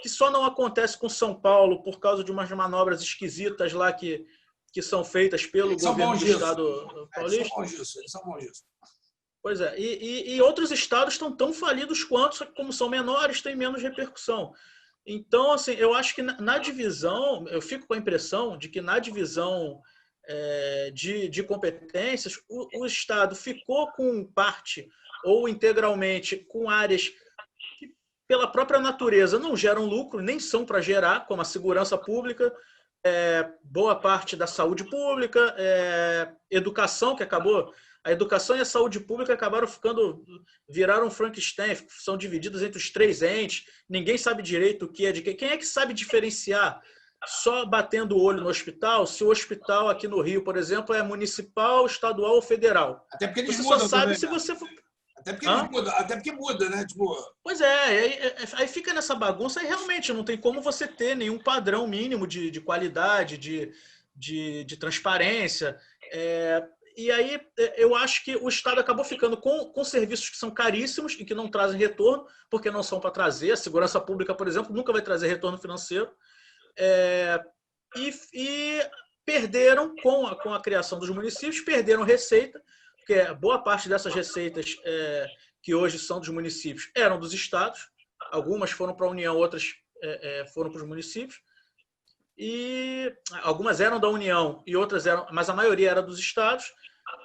que só não acontece com São Paulo por causa de umas manobras esquisitas lá que são feitas pelo governo do Estado paulista. Eles são bons disso, eles são bons disso. Pois é, e outros estados estão tão falidos quanto, só que como são menores, tem menos repercussão. Então, assim, eu acho que na divisão, eu fico com a impressão de que na divisão de competências, o Estado ficou com parte ou integralmente com áreas que, pela própria natureza, não geram lucro, nem são para gerar, como a segurança pública, boa parte da saúde pública, educação, que acabou... A educação e a saúde pública viraram Frankenstein, são divididas entre os 3 entes, ninguém sabe direito o que é de quem. Quem é que sabe diferenciar, só batendo o olho no hospital, se o hospital aqui no Rio, por exemplo, é municipal, estadual ou federal? Até porque eles você mudam só sabe também, se né? você for... Até porque muda, né? Tipo... Pois aí fica nessa bagunça e realmente não tem como você ter nenhum padrão mínimo de qualidade, de transparência. E aí eu acho que o Estado acabou ficando com serviços que são caríssimos e que não trazem retorno, porque não são para trazer. A segurança pública, por exemplo, nunca vai trazer retorno financeiro. E perderam, com a criação dos municípios, perderam receita, porque boa parte dessas receitas que hoje são dos municípios eram dos estados. Algumas foram para a União, outras foram para os municípios. E algumas eram da União e outras eram, mas a maioria era dos estados.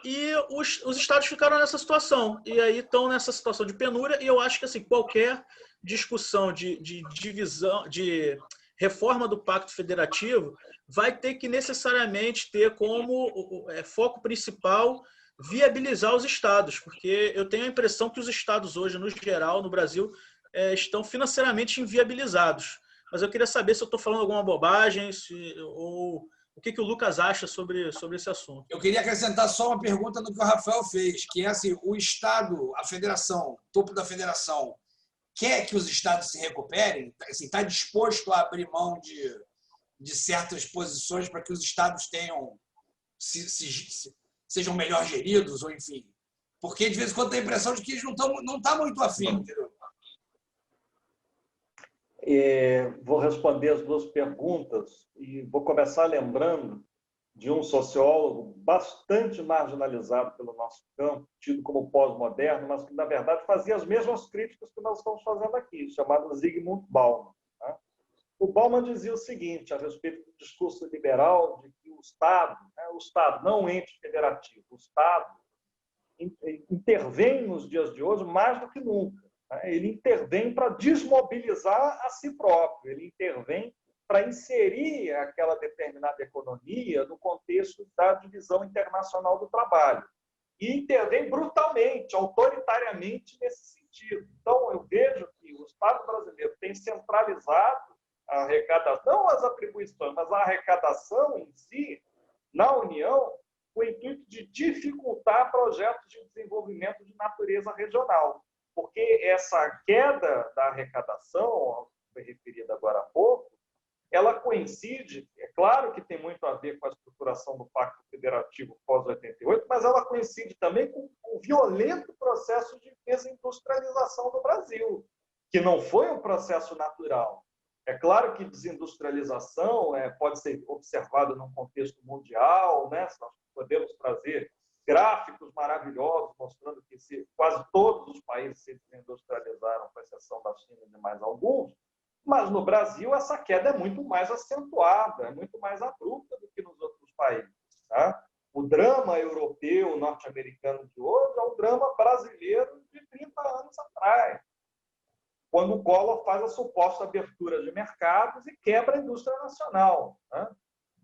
E os estados ficaram nessa situação. E aí estão nessa situação de penúria. E eu acho que assim, qualquer discussão de divisão, de reforma do Pacto Federativo, vai ter que necessariamente ter como foco principal viabilizar os estados, porque eu tenho a impressão que os estados hoje, no geral, no Brasil, estão financeiramente inviabilizados. Mas eu queria saber se eu estou falando alguma bobagem, ou o que o Lucas acha sobre esse assunto. Eu queria acrescentar só uma pergunta no que o Rafael fez, que é assim, o Estado, a federação, o topo da federação, quer que os estados se recuperem? Assim, está disposto a abrir mão de certas posições para que os estados tenham sejam melhor geridos, ou enfim. Porque, de vez em quando, tem a impressão de que eles não estão muito afim, entendeu? Vou responder as 2 perguntas e vou começar lembrando de um sociólogo bastante marginalizado pelo nosso campo, tido como pós-moderno, mas que, na verdade, fazia as mesmas críticas que nós estamos fazendo aqui, chamado Zygmunt Bauman. Né? O Bauman dizia o seguinte, a respeito do discurso liberal, de que o Estado, não o ente federativo, o Estado intervém nos dias de hoje mais do que nunca. Ele intervém para desmobilizar a si próprio, ele intervém para inserir aquela determinada economia no contexto da divisão internacional do trabalho. E intervém brutalmente, autoritariamente nesse sentido. Então, eu vejo que o Estado brasileiro tem centralizado a arrecadação, não as atribuições, mas a arrecadação em si, na União, com o intuito de dificultar projetos de desenvolvimento de natureza regional. Porque essa queda da arrecadação, foi referida agora há pouco, ela coincide, é claro que tem muito a ver com a estruturação do Pacto Federativo pós-88, mas ela coincide também com o violento processo de desindustrialização do Brasil, que não foi um processo natural. É claro que desindustrialização pode ser observada num contexto mundial, né? Nós podemos trazer gráficos maravilhosos mostrando que quase todos os países se desindustrializaram, com exceção da China e de mais alguns, mas no Brasil essa queda é muito mais acentuada, é muito mais abrupta do que nos outros países. Tá? O drama europeu, norte-americano de hoje é o drama brasileiro de 30 anos atrás, quando o Collor faz a suposta abertura de mercados e quebra a indústria nacional. Tá?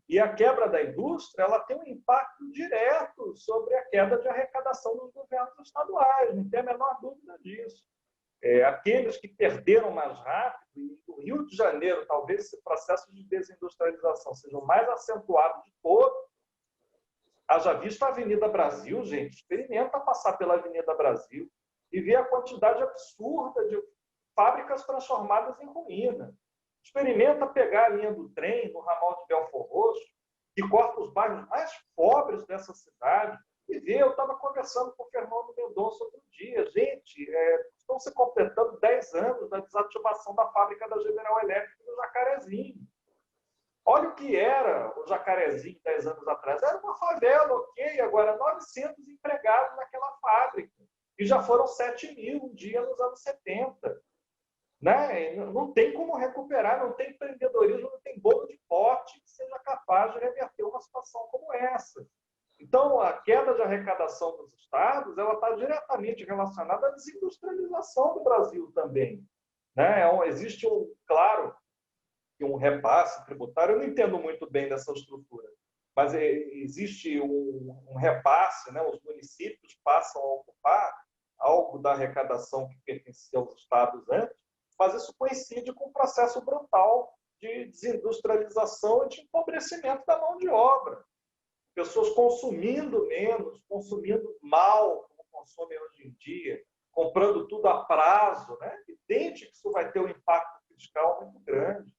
E a quebra da indústria ela tem um impacto direto sobre a queda de arrecadação dos governos estaduais, não tem a menor dúvida disso. Aqueles que perderam mais rápido, e no Rio de Janeiro, talvez esse processo de desindustrialização seja o mais acentuado de todos. Haja visto a Avenida Brasil, gente, experimenta passar pela Avenida Brasil e ver a quantidade absurda de fábricas transformadas em ruína. Experimenta pegar a linha do trem no ramal de Belfort Roxo, que corta os bairros mais pobres dessa cidade, que ver. Eu estava conversando com o Fernando Mendonça outro dia. Gente, estão se completando 10 anos da desativação da fábrica da General Electric no Jacarezinho. Olha o que era o Jacarezinho 10 anos atrás. Era uma favela, ok, agora 900 empregados naquela fábrica. E já foram 7 mil um dia nos anos 70. Né? Não tem como recuperar, não tem empreendedorismo, não tem bolo de pote que seja capaz de reverter uma situação como essa. Então, a queda de arrecadação dos estados ela está diretamente relacionada à desindustrialização do Brasil também. Né? Existe, claro, um repasse tributário. Eu não entendo muito bem dessa estrutura, mas existe um repasse, né? Os municípios passam a ocupar algo da arrecadação que pertencia aos estados antes, mas isso coincide com um processo brutal de desindustrialização e de empobrecimento da mão de obra. Pessoas consumindo menos, consumindo mal, como consomem hoje em dia, comprando tudo a prazo, né? É evidente que isso vai ter um impacto fiscal muito grande.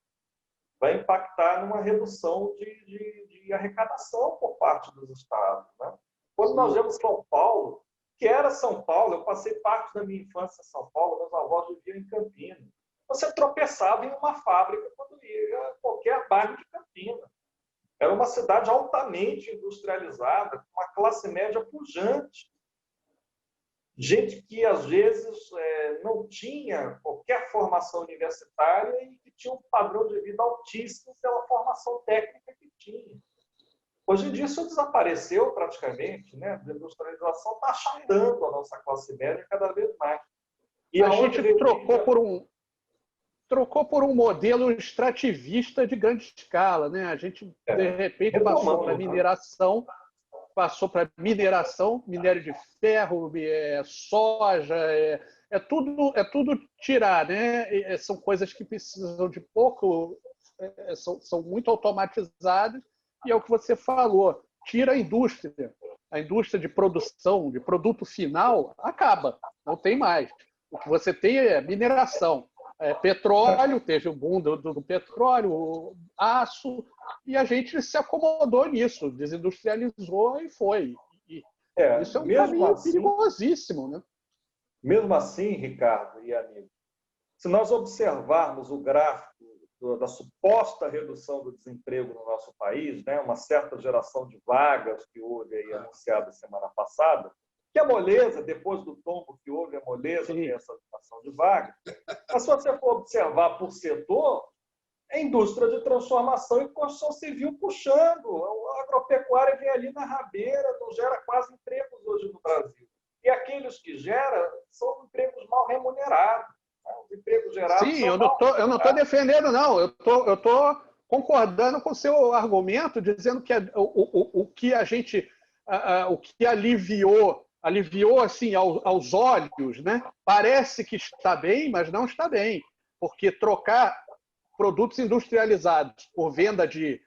Vai impactar numa redução de arrecadação por parte dos estados. Né? Quando nós vemos São Paulo, que era São Paulo, eu passei parte da minha infância em São Paulo, meus avós viviam em Campinas. Você tropeçava em uma fábrica quando ia a qualquer bairro de Campinas. Era uma cidade altamente industrializada, com uma classe média pujante. Gente que, às vezes, não tinha qualquer formação universitária e que tinha um padrão de vida altíssimo pela formação técnica que tinha. Hoje em dia, isso desapareceu praticamente. Né? A industrialização está achatando a nossa classe média cada vez mais. E a gente trocou por um modelo extrativista de grande escala. Né? A gente, de repente, passou para mineração, minério de ferro, soja, é tudo tirar, né? São coisas que precisam de pouco, são muito automatizadas, e é o que você falou, tira a indústria de produção, de produto final, acaba, não tem mais. O que você tem é mineração. Petróleo, teve o boom do petróleo, aço, e a gente se acomodou nisso, desindustrializou e foi. Isso é um caminho perigosíssimo. Né? Mesmo assim, Ricardo e amigos, se nós observarmos o gráfico da suposta redução do desemprego no nosso país, né, uma certa geração de vagas que houve aí anunciada semana passada, que é moleza, depois do tombo que houve, é moleza ter essa geração de vagas. Mas se você for observar por setor, é indústria de transformação e construção civil puxando. A agropecuária vem ali na rabeira, não gera quase empregos hoje no Brasil. E aqueles que geram são empregos mal remunerados. Né? Os empregos gerados Sim, eu não estou defendendo, não. Eu tô concordando com o seu argumento, dizendo que o que a gente... o que aliviou assim aos olhos, né? Parece que está bem, mas não está bem, porque trocar produtos industrializados por venda de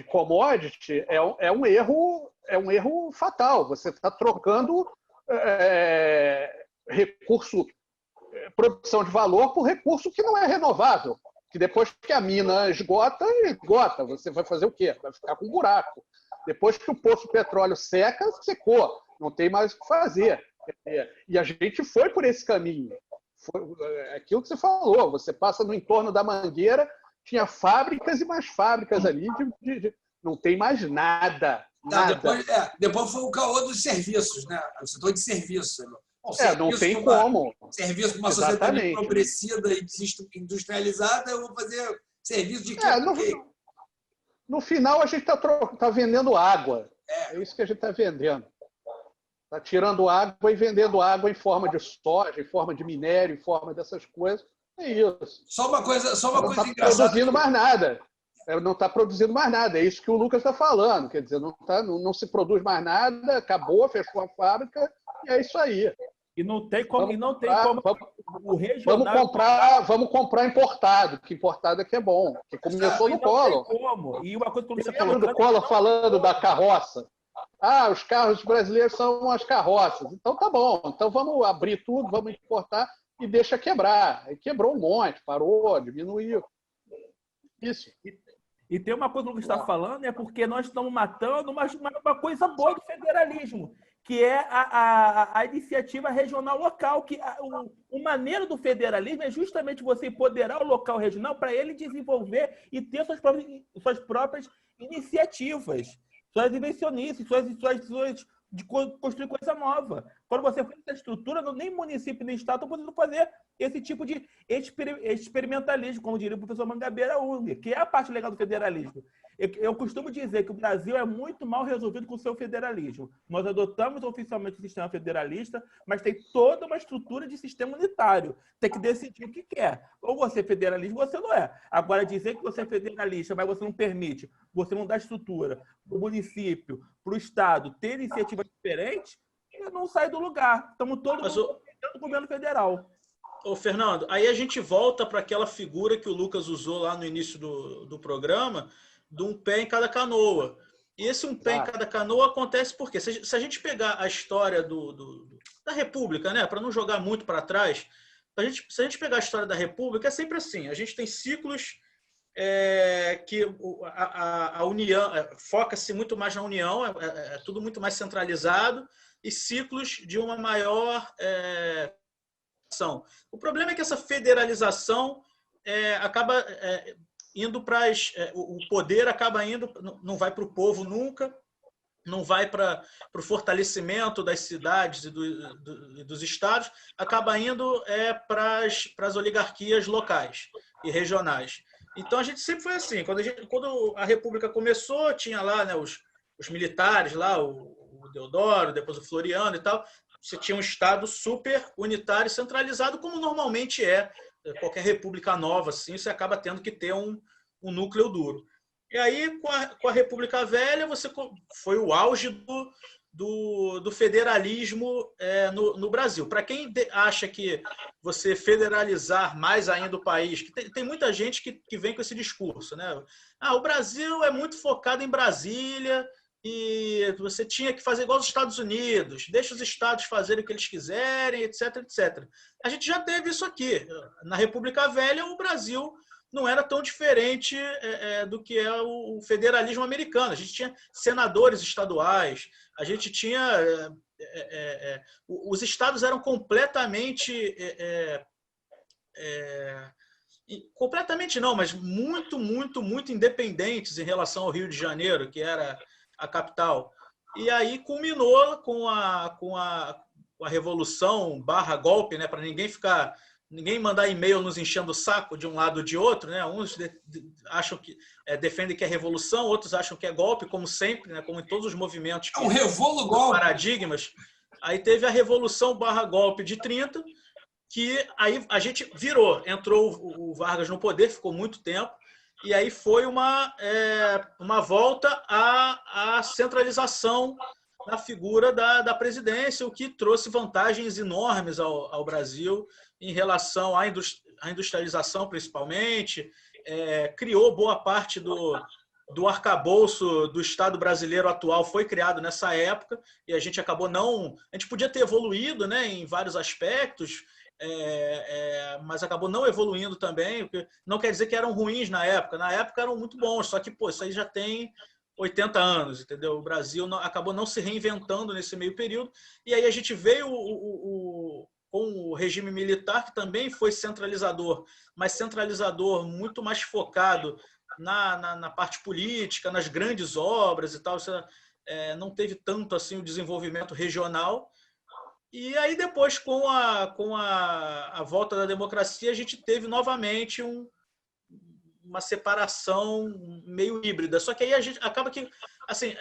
commodity é um erro fatal. Você está trocando produção de valor por recurso que não é renovável, que depois que a mina esgota, você vai fazer o quê? Vai ficar com um buraco. Depois que o poço de petróleo seca, secou, não tem mais o que fazer. E a gente foi por esse caminho. Foi aquilo que você falou, você passa no entorno da Mangueira, tinha fábricas e mais fábricas ali, não tem mais nada. Depois foi o caô dos serviços, né? O setor de serviços. Bom, não tem como. Serviço para uma sociedade empobrecida e industrializada, eu vou fazer serviço de quê? No final, a gente está vendendo água. É isso que a gente está vendendo. Está tirando água e vendendo água em forma de soja, em forma de minério, em forma dessas coisas. É isso. Só uma coisa engraçada. Não está produzindo mais nada. É isso que o Lucas está falando. Quer dizer, não se produz mais nada, acabou, fechou a fábrica, e é isso aí. E não tem como. O regional... Vamos comprar importado, que importado é que é bom. Que começou no Collor. E uma coisa que você falou do Collor falando da carroça. Os carros brasileiros são as carroças. Então tá bom. Então vamos abrir tudo, vamos importar e deixa quebrar. E quebrou um monte, parou, diminuiu. Isso. E tem uma coisa que o Lucas está falando, é porque nós estamos matando uma coisa boa do federalismo, que é a iniciativa regional local, que o maneiro do federalismo é justamente você empoderar o local regional para ele desenvolver e ter suas próprias iniciativas, suas invencionistas, suas de construir coisa nova. Quando você faz essa estrutura, nem município nem estado estão podendo fazer esse tipo de experimentalismo, como diria o professor Mangabeira Unger, que é a parte legal do federalismo. Eu costumo dizer que o Brasil é muito mal resolvido com o seu federalismo. Nós adotamos oficialmente o sistema federalista, mas tem toda uma estrutura de sistema unitário. Tem que decidir o que quer. Ou você é federalista ou você não é. Agora, dizer que você é federalista, mas você não permite, você não dá estrutura para o município, para o Estado ter iniciativas diferentes, não sai do lugar. Estamos todos no governo federal. Ô, Fernando, aí a gente volta para aquela figura que o Lucas usou lá no início do programa, de um pé em cada canoa. E esse um pé em cada canoa acontece porque, se a gente pegar a história da República, né, para não jogar muito para trás, se a gente pegar a história da República, é sempre assim, a gente tem ciclos que a União foca-se muito mais na União, é tudo muito mais centralizado, e ciclos de uma maior o problema é que essa federalização acaba indo para o poder acaba indo, não vai para o povo nunca, não vai para o fortalecimento das cidades e dos estados, acaba indo para as oligarquias locais e regionais. Então a gente sempre foi assim. Quando a República começou, tinha lá, né, os militares lá, o Deodoro, depois o Floriano e tal. Você tinha um Estado super unitário, centralizado, como normalmente qualquer república nova, assim, você acaba tendo que ter um núcleo duro. E aí, com a República Velha, foi o auge do federalismo no Brasil. Para quem acha que você federalizar mais ainda o país, que tem muita gente que vem com esse discurso, né? O Brasil é muito focado em Brasília, e você tinha que fazer igual os Estados Unidos, deixa os estados fazerem o que eles quiserem, etc, etc. A gente já teve isso aqui. Na República Velha, o Brasil não era tão diferente do que é o federalismo americano. A gente tinha senadores estaduais, a gente tinha... os estados eram completamente... completamente não, mas muito, muito, muito independentes em relação ao Rio de Janeiro, que era a capital. E aí culminou com a revolução /golpe, né, para ninguém mandar e-mail nos enchendo o saco de um lado ou de outro, né? Uns acham que defendem que é revolução, outros acham que é golpe, como sempre, né, como em todos os movimentos. É um revolu-golpe. Paradigmas. Aí teve a revolução /golpe de 30, que aí a gente entrou o Vargas no poder, ficou muito tempo. E aí foi uma volta à centralização na figura da presidência, o que trouxe vantagens enormes ao Brasil em relação à industrialização, principalmente. Criou boa parte do arcabouço do Estado brasileiro atual, foi criado nessa época, e a gente acabou a gente podia ter evoluído, né, em vários aspectos, mas acabou não evoluindo também, o que não quer dizer que eram ruins na época eram muito bons, só que isso aí já tem 80 anos, entendeu? O Brasil acabou não se reinventando nesse meio período, e aí a gente veio com o regime militar, que também foi centralizador, mas centralizador muito mais focado na parte política, nas grandes obras e tal. Não teve tanto assim o desenvolvimento regional. E aí depois, com a volta da democracia, a gente teve novamente uma separação meio híbrida. Só que aí a gente acaba que, assim,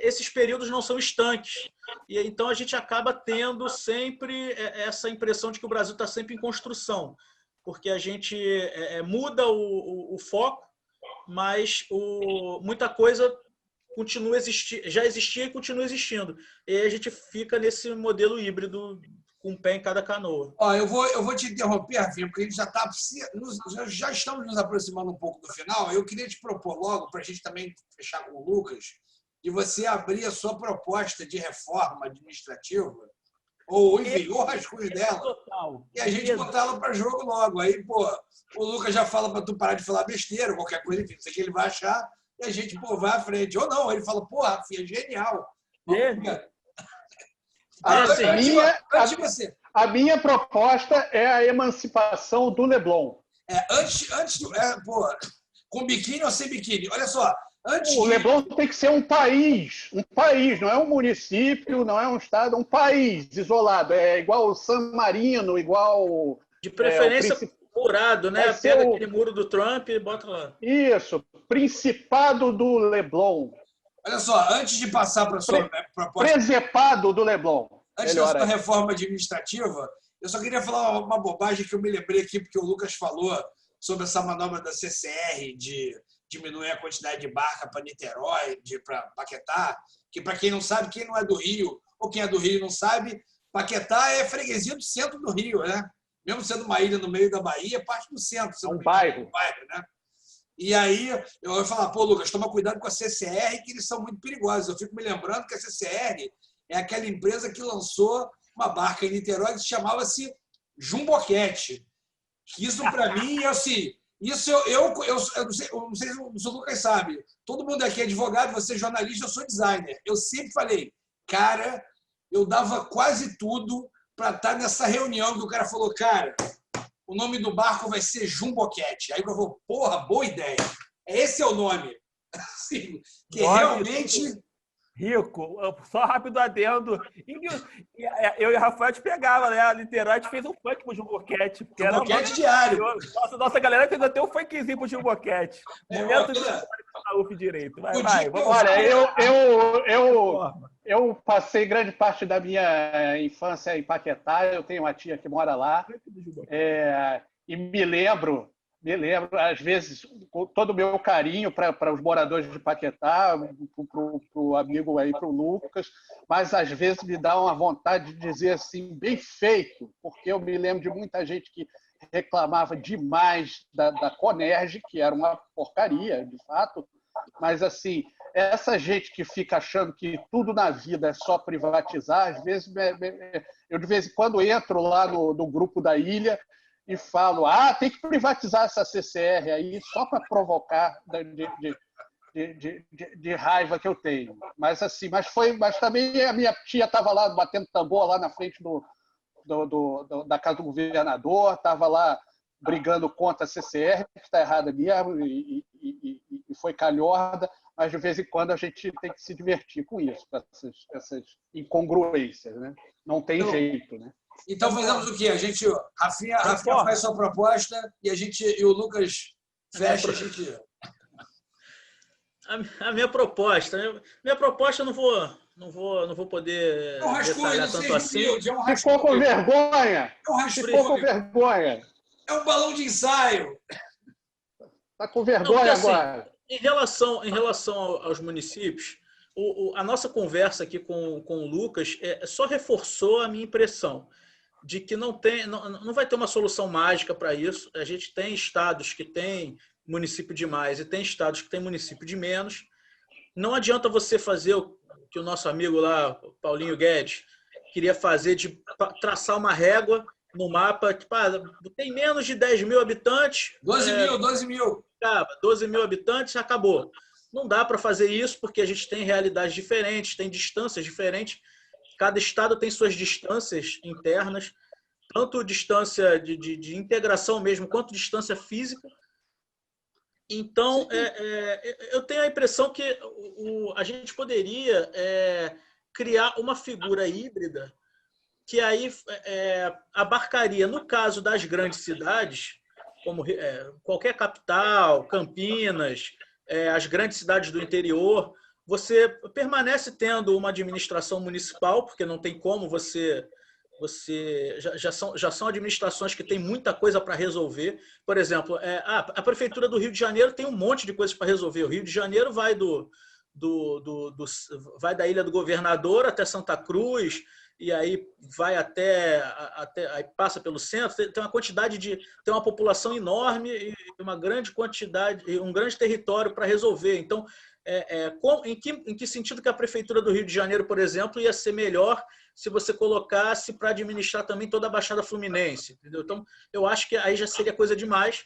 esses períodos não são estanques. E então a gente acaba tendo sempre essa impressão de que o Brasil está sempre em construção, porque a gente muda o foco, mas muita coisa continua já existia e continua existindo. E aí a gente fica nesse modelo híbrido com um pé em cada canoa. Eu vou te interromper, Rafinha, porque a gente já estamos nos aproximando um pouco do final. Eu queria te propor logo, para a gente também fechar com o Lucas, de você abrir a sua proposta de reforma administrativa ou enfim, o rascunho dela, Total. e a gente botar ela para jogo logo. Aí, pô, o Lucas já fala para tu parar de falar besteira, qualquer coisa, enfim, não sei o que ele vai achar, e a gente, pô, vai à frente. Ou não, ele fala, pô, Rafinha, genial. A minha proposta é a emancipação do Leblon. Com biquíni ou sem biquíni? Olha só, o Leblon tem que ser um país, não é um município, não é um estado, é um país isolado. É igual o San Marino, igual... De preferência murado, né? Pega aquele muro do Trump e bota lá. Isso, Principado do Leblon. Olha só, antes de passar para a sua proposta... Presepado do Leblon. Antes da sua reforma administrativa, eu só queria falar uma bobagem que eu me lembrei aqui, porque o Lucas falou sobre essa manobra da CCR de diminuir a quantidade de barca para Niterói, para Paquetá, que, para quem não sabe, quem não é do Rio, ou quem é do Rio não sabe, Paquetá é freguesia do centro do Rio, né? Mesmo sendo uma ilha no meio da Bahia, é parte do centro. É um bairro. Né? E aí eu vou falar, pô, Lucas, toma cuidado com a CCR, que eles são muito perigosos. Eu fico me lembrando que a CCR é aquela empresa que lançou uma barca em Niterói que chamava-se Jumboquete. Isso, para mim, assim... Isso eu não sei se o Lucas sabe. Todo mundo aqui é advogado, você é jornalista, eu sou designer. Eu sempre falei, cara, eu dava quase tudo para estar nessa reunião que o cara falou, cara, o nome do barco vai ser Jumboquete. Aí eu falei, porra, boa ideia. Esse é o nome. Assim, que realmente... Rico, só rápido adendo. Eu e o Rafael te pegava, né? Niterói, a gente fez um funk pro Jumboquete. Jumboquete diário. Nossa galera fez até um funkzinho pro Jumboquete. Momento de UF direito. Vai. Olha, eu passei grande parte da minha infância em Paquetá. Eu tenho uma tia que mora lá. E me lembro, às vezes, com todo o meu carinho para os moradores de Paquetá, para o amigo aí, para o Lucas, mas às vezes me dá uma vontade de dizer assim, bem feito, porque eu me lembro de muita gente que reclamava demais da Conerj, que era uma porcaria, de fato, mas assim, essa gente que fica achando que tudo na vida é só privatizar, às vezes, eu de vez em quando entro lá no grupo da ilha e falo, tem que privatizar essa CCR aí só para provocar de raiva que eu tenho. Mas assim, mas também a minha tia estava lá batendo tambor lá na frente da casa do governador, estava lá brigando contra a CCR, que está errada mesmo, e foi calhorda, mas de vez em quando a gente tem que se divertir com isso, com essas incongruências, né? Não tem jeito, né? Então fazemos o quê? Rafinha faz sua proposta e o Lucas fecha. A minha proposta eu não vou poder detalhar tanto assim. Ficou com vergonha. É um balão de ensaio. Está com vergonha agora. Assim, em relação aos municípios, a nossa conversa aqui com o Lucas só reforçou a minha impressão de que não vai ter uma solução mágica para isso. A gente tem estados que têm município de mais e tem estados que têm município de menos. Não adianta você fazer o que o nosso amigo lá, Paulinho Guedes, queria fazer, de traçar uma régua no mapa, que tem menos de 10 mil habitantes. 12 mil. 12 mil habitantes, acabou. Não dá para fazer isso porque a gente tem realidades diferentes, tem distâncias diferentes. Cada estado tem suas distâncias internas, tanto distância de integração mesmo, quanto distância física. Então, eu tenho a impressão que a gente poderia criar uma figura híbrida que aí abarcaria, no caso das grandes cidades, como qualquer capital, Campinas, as grandes cidades do interior, você permanece tendo uma administração municipal, porque não tem como já são administrações que têm muita coisa para resolver. Por exemplo, a Prefeitura do Rio de Janeiro tem um monte de coisas para resolver. O Rio de Janeiro vai do vai da Ilha do Governador até Santa Cruz, e aí vai até aí passa pelo centro, tem uma quantidade tem uma população enorme e uma grande quantidade, um grande território para resolver. Então, em que sentido que a Prefeitura do Rio de Janeiro, por exemplo, ia ser melhor se você colocasse para administrar também toda a Baixada Fluminense, entendeu? Então, eu acho que aí já seria coisa demais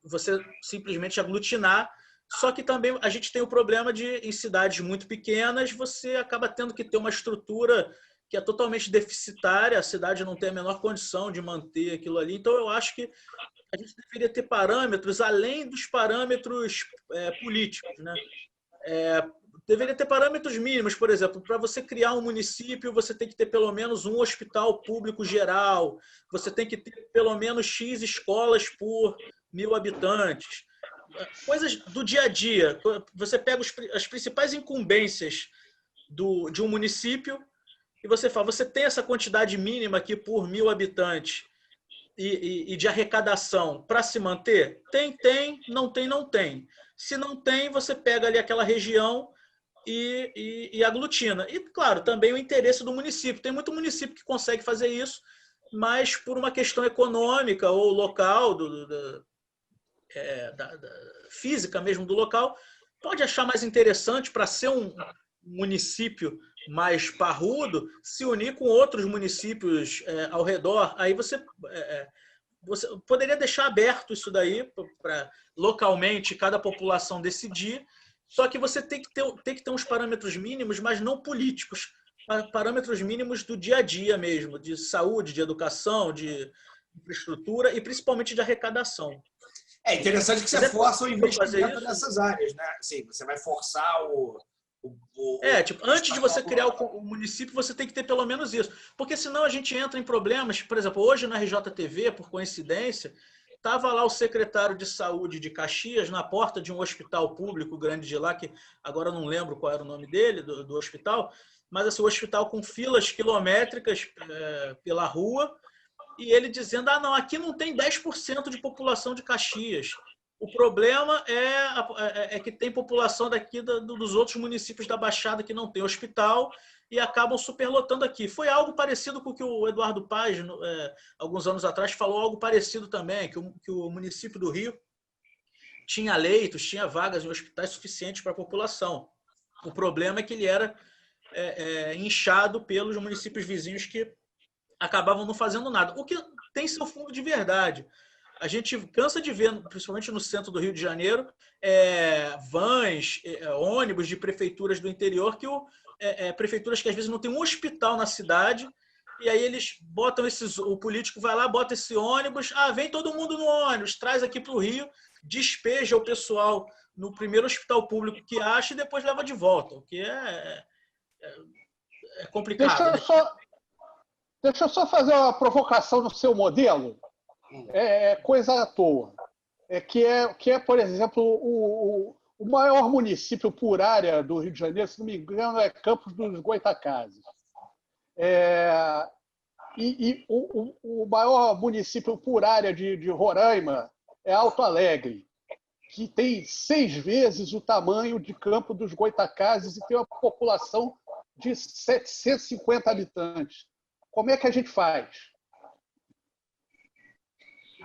você simplesmente aglutinar. Só que também a gente tem o problema de, em cidades muito pequenas, você acaba tendo que ter uma estrutura que é totalmente deficitária, a cidade não tem a menor condição de manter aquilo ali. Então, eu acho que a gente deveria ter parâmetros além dos parâmetros políticos, né? Deveria ter parâmetros mínimos, por exemplo, para você criar um município, você tem que ter pelo menos um hospital público geral, você tem que ter pelo menos X escolas por 1.000 habitantes. Coisas do dia a dia. Você pega as principais incumbências de um município e você fala, você tem essa quantidade mínima aqui por 1.000 habitantes e de arrecadação para se manter? Tem, não tem, não tem. Se não tem, você pega ali aquela região e aglutina. E, claro, também o interesse do município. Tem muito município que consegue fazer isso, mas por uma questão econômica ou local, da física mesmo do local, pode achar mais interessante, para ser um município mais parrudo, se unir com outros municípios ao redor. Aí você poderia deixar aberto isso daí para localmente cada população decidir, só que você tem que ter uns parâmetros mínimos, mas não políticos, parâmetros mínimos do dia a dia mesmo, de saúde, de educação, de infraestrutura e principalmente de arrecadação. É interessante que você força o investimento nessas áreas, né? Assim, você vai forçar antes de você criar o município, você tem que ter pelo menos isso. Porque senão a gente entra em problemas. Por exemplo, hoje na RJTV, por coincidência, estava lá o secretário de saúde de Caxias na porta de um hospital público grande de lá, que agora eu não lembro qual era o nome dele, do hospital, mas assim, o hospital com filas quilométricas pela rua, e ele dizendo, não, aqui não tem 10% de população de Caxias. O problema é que tem população daqui dos outros municípios da Baixada que não tem hospital e acabam superlotando aqui. Foi algo parecido com o que o Eduardo Paz, alguns anos atrás, falou algo parecido também, que o município do Rio tinha leitos, tinha vagas em hospitais suficientes para a população. O problema é que ele era inchado pelos municípios vizinhos que acabavam não fazendo nada. O que tem seu fundo de verdade. A gente cansa de ver, principalmente no centro do Rio de Janeiro, vans, ônibus de prefeituras do interior, prefeituras que às vezes não tem um hospital na cidade, e aí eles botam o político vai lá, bota esse ônibus, vem todo mundo no ônibus, traz aqui para o Rio, despeja o pessoal no primeiro hospital público que acha e depois leva de volta, o que é complicado. Deixa eu só fazer uma provocação no seu modelo. Coisa à toa. Que é, por exemplo, o maior município por área do Rio de Janeiro, se não me engano, é Campos dos Goytacazes. O maior município por área de Roraima é Alto Alegre, que tem 6 vezes o tamanho de Campos dos Goytacazes e tem uma população de 750 habitantes. Como é que a gente faz?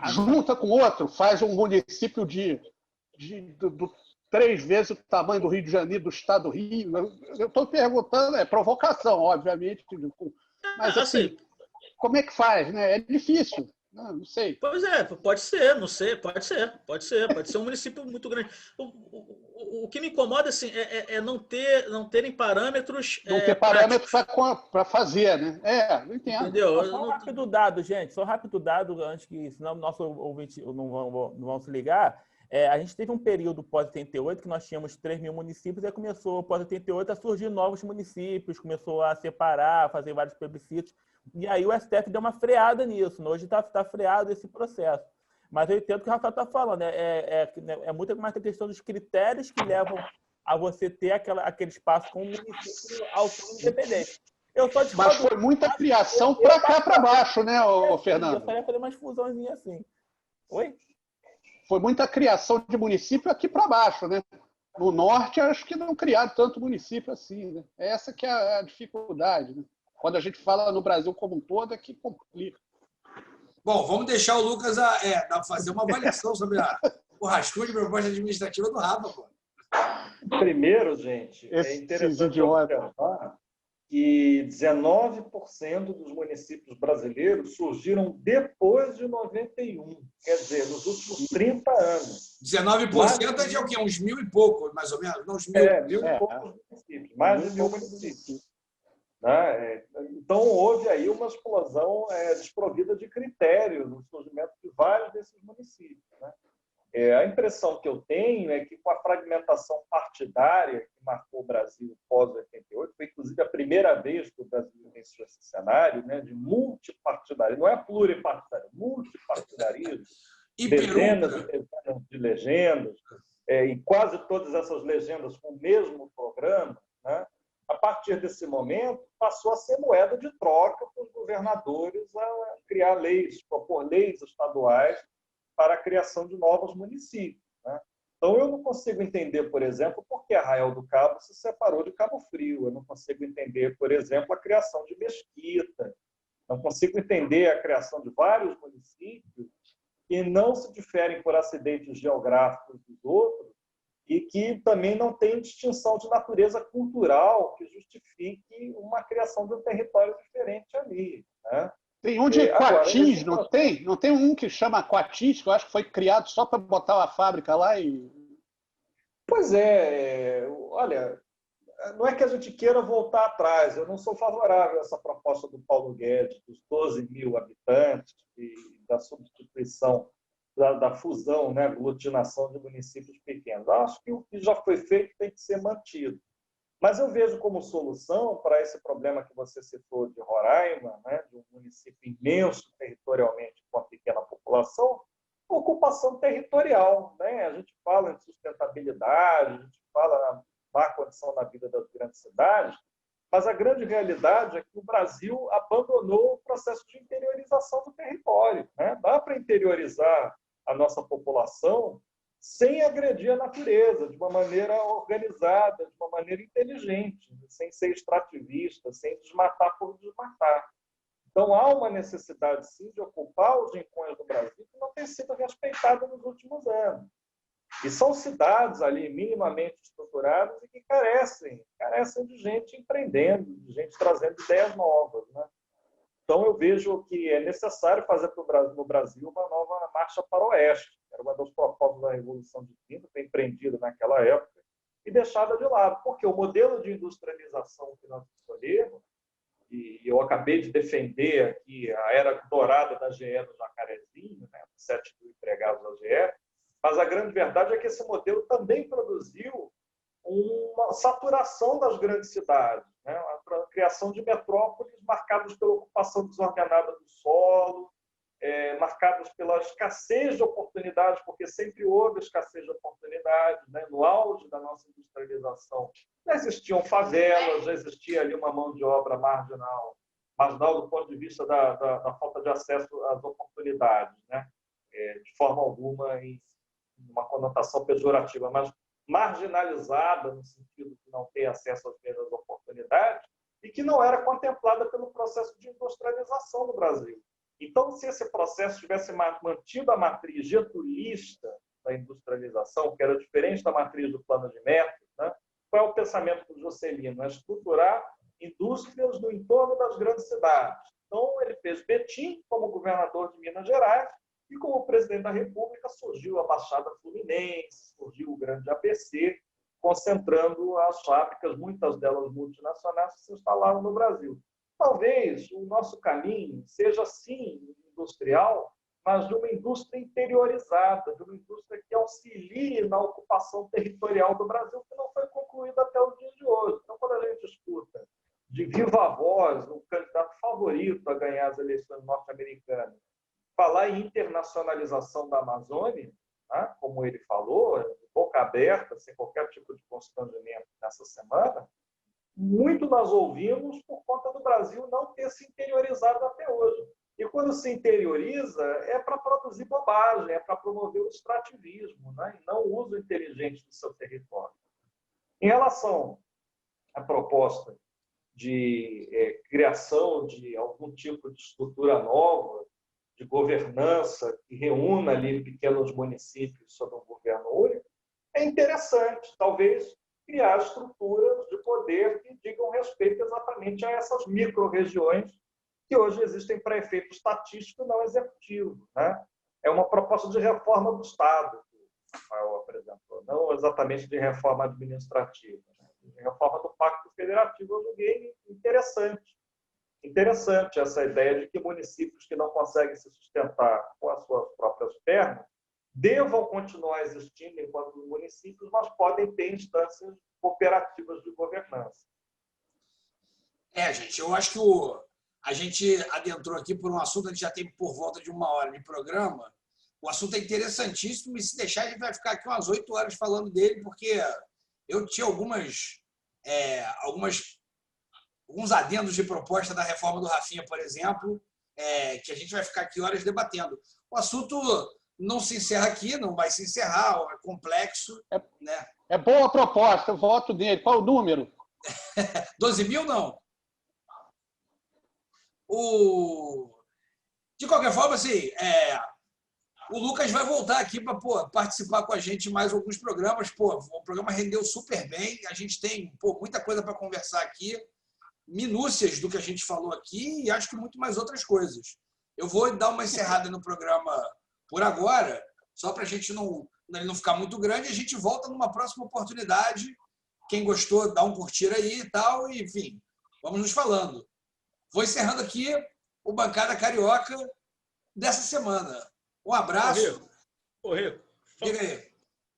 Junta com outro, faz um município de 3 vezes o tamanho do Rio de Janeiro, do estado do Rio. Eu estou perguntando, provocação, obviamente, mas assim, como é que faz? Né? É difícil, não sei. Pois pode ser, não sei, pode ser um município muito grande. O que me incomoda assim, não terem parâmetros. Não ter parâmetros para fazer, né? Não entendo. Entendeu? Só um rápido dado, gente. Só um rápido dado, antes que senão nosso ouvinte não vão se ligar. A gente teve um período pós-88 que nós tínhamos 3.000 municípios e começou, pós-88, a surgir novos municípios, começou a separar, fazer vários plebiscitos. E aí o STF deu uma freada nisso. Hoje está freado esse processo. Mas eu entendo o que o Rafael está falando. É muito mais a questão dos critérios que levam a você ter aquele espaço com um município autônomo independente. Mas foi muita criação para cá, para baixo, né, Fernando? Eu só ia fazer umas fusõezinhas assim. Oi? Foi muita criação de município aqui para baixo, né? No norte, acho que não criaram tanto município assim, né? Essa que é a dificuldade, né? Quando a gente fala no Brasil como um todo, é que complica. Bom, vamos deixar o Lucas fazer uma avaliação sobre o rascunho de proposta administrativa do Rafa, pô. Primeiro, gente, é Esses interessante idiotas. observar que 19% dos municípios brasileiros surgiram depois de 91, quer dizer, nos últimos 30 anos. 19% é o quê? Uns 1.000 e pouco, mais ou menos? Não, uns 1.000. 1.000 e poucos municípios, mais de 1.000 municípios. Né? Então, houve aí uma explosão desprovida de critério no surgimento de vários desses municípios. Né? A impressão que eu tenho é que, com a fragmentação partidária que marcou o Brasil pós-88, foi inclusive a primeira vez que o Brasil vivenciou esse cenário, né, de multipartidarismo, não é pluripartidarismo, multipartidarismo, dezenas de legendas, e quase todas essas legendas com o mesmo programa, né? A partir desse momento, passou a ser moeda de troca para os governadores a criar leis, propor leis estaduais para a criação de novos municípios. Né? Então, eu não consigo entender, por exemplo, por que Arraial do Cabo se separou de Cabo Frio. Eu não consigo entender, por exemplo, a criação de Mesquita. Não consigo entender a criação de vários municípios que não se diferem por acidentes geográficos dos outros e que também não têm distinção de natureza cultural que justifique uma criação de um território diferente ali. Né? Tem um de Coatins, não tem? Não tem um que chama Coatins, que eu acho que foi criado só para botar uma fábrica lá e... Pois olha, não é que a gente queira voltar atrás, eu não sou favorável a essa proposta do Paulo Guedes, dos 12 mil habitantes e da substituição, da fusão, né, aglutinação de municípios pequenos. Eu acho que o que já foi feito tem que ser mantido. Mas eu vejo como solução para esse problema que você citou de Roraima, né, de um município imenso territorialmente com uma pequena população, a ocupação territorial. Né? A gente fala em sustentabilidade, a gente fala na má condição na vida das grandes cidades, mas a grande realidade é que o Brasil abandonou o processo de interiorização do território. Né? Dá para interiorizar a nossa população sem agredir a natureza, de uma maneira organizada, de uma maneira inteligente, sem ser extrativista, sem desmatar por desmatar. Então, há uma necessidade, sim, de ocupar os rincões do Brasil que não tem sido respeitada nos últimos anos. E são cidades ali minimamente estruturadas e que carecem de gente empreendendo, de gente trazendo ideias novas. Né? Então, eu vejo que é necessário fazer no Brasil uma nova marcha para o oeste. Era uma das propostas da Revolução de 30, foi empreendida naquela época e deixada de lado. Porque o modelo de industrialização que nós escolhemos, e eu acabei de defender aqui a era dourada da GE no Jacarezinho, né, 7 mil empregados da GE, mas a grande verdade é que esse modelo também produziu uma saturação das grandes cidades, né? A criação de metrópoles marcadas pela ocupação desordenada do solo, marcadas pela escassez de oportunidades, porque sempre houve escassez de oportunidades. Né? No auge da nossa industrialização, já existiam favelas, já existia ali uma mão de obra marginal do ponto de vista da falta de acesso às oportunidades, né? De forma alguma em uma conotação pejorativa, mas marginalizada no sentido de não ter acesso às mesmas oportunidades e que não era contemplada pelo processo de industrialização do Brasil. Então, se esse processo tivesse mantido a matriz getulista da industrialização, que era diferente da matriz do plano de metas, né? Qual é o pensamento do Juscelino? É estruturar indústrias no entorno das grandes cidades. Então, ele fez Betim como governador de Minas Gerais e, como presidente da República, surgiu a Baixada Fluminense, surgiu o Grande ABC, concentrando as fábricas, muitas delas multinacionais, que se instalaram no Brasil. Talvez o nosso caminho seja, sim, industrial, mas de uma indústria interiorizada, de uma indústria que auxilie na ocupação territorial do Brasil, que não foi concluída até os dias de hoje. Então, quando a gente escuta de viva voz o candidato favorito a ganhar as eleições norte-americanas falar em internacionalização da Amazônia, né, como ele falou, de boca aberta, sem qualquer tipo de constrangimento nessa semana, muito nós ouvimos por conta do Brasil não ter se interiorizado até hoje. E quando se interioriza, é para produzir bobagem, é para promover o extrativismo, né? E não o uso inteligente do seu território. Em relação à proposta de criação de algum tipo de estrutura nova, de governança, que reúna ali pequenos municípios sob um governo único, é interessante, talvez, criar estruturas de poder que digam respeito exatamente a essas micro-regiões que hoje existem para efeito estatístico e não executivo, né? É uma proposta de reforma do Estado que o Rafael apresentou, não exatamente de reforma administrativa, né? De reforma do Pacto Federativo. Eu julguei interessante essa ideia de que municípios que não conseguem se sustentar com as suas próprias pernas devam continuar existindo enquanto municípios, mas podem ter instâncias cooperativas de governança. Gente, eu acho que a gente adentrou aqui por um assunto, a gente já tem por volta de 1 hora de programa. O assunto é interessantíssimo e, se deixar, a gente vai ficar aqui umas 8 horas falando dele, porque eu tinha alguns adendos de proposta da reforma do Rafinha, por exemplo, que a gente vai ficar aqui horas debatendo. O assunto não se encerra aqui, não vai se encerrar, é complexo. Né? É boa a proposta, eu voto nele. Qual o número? 12.000, não. De qualquer forma, assim, o Lucas vai voltar aqui para participar com a gente em mais alguns programas. O programa rendeu super bem, a gente tem muita coisa para conversar aqui, minúcias do que a gente falou aqui e acho que muito mais outras coisas. Eu vou dar uma encerrada no programa por agora, só para a gente não ficar muito grande. A gente volta numa próxima oportunidade. Quem gostou, dá um curtir aí e tal. E, enfim, vamos nos falando. Vou encerrando aqui o Bancada Carioca dessa semana. Um abraço. Ô, Rico, diga aí.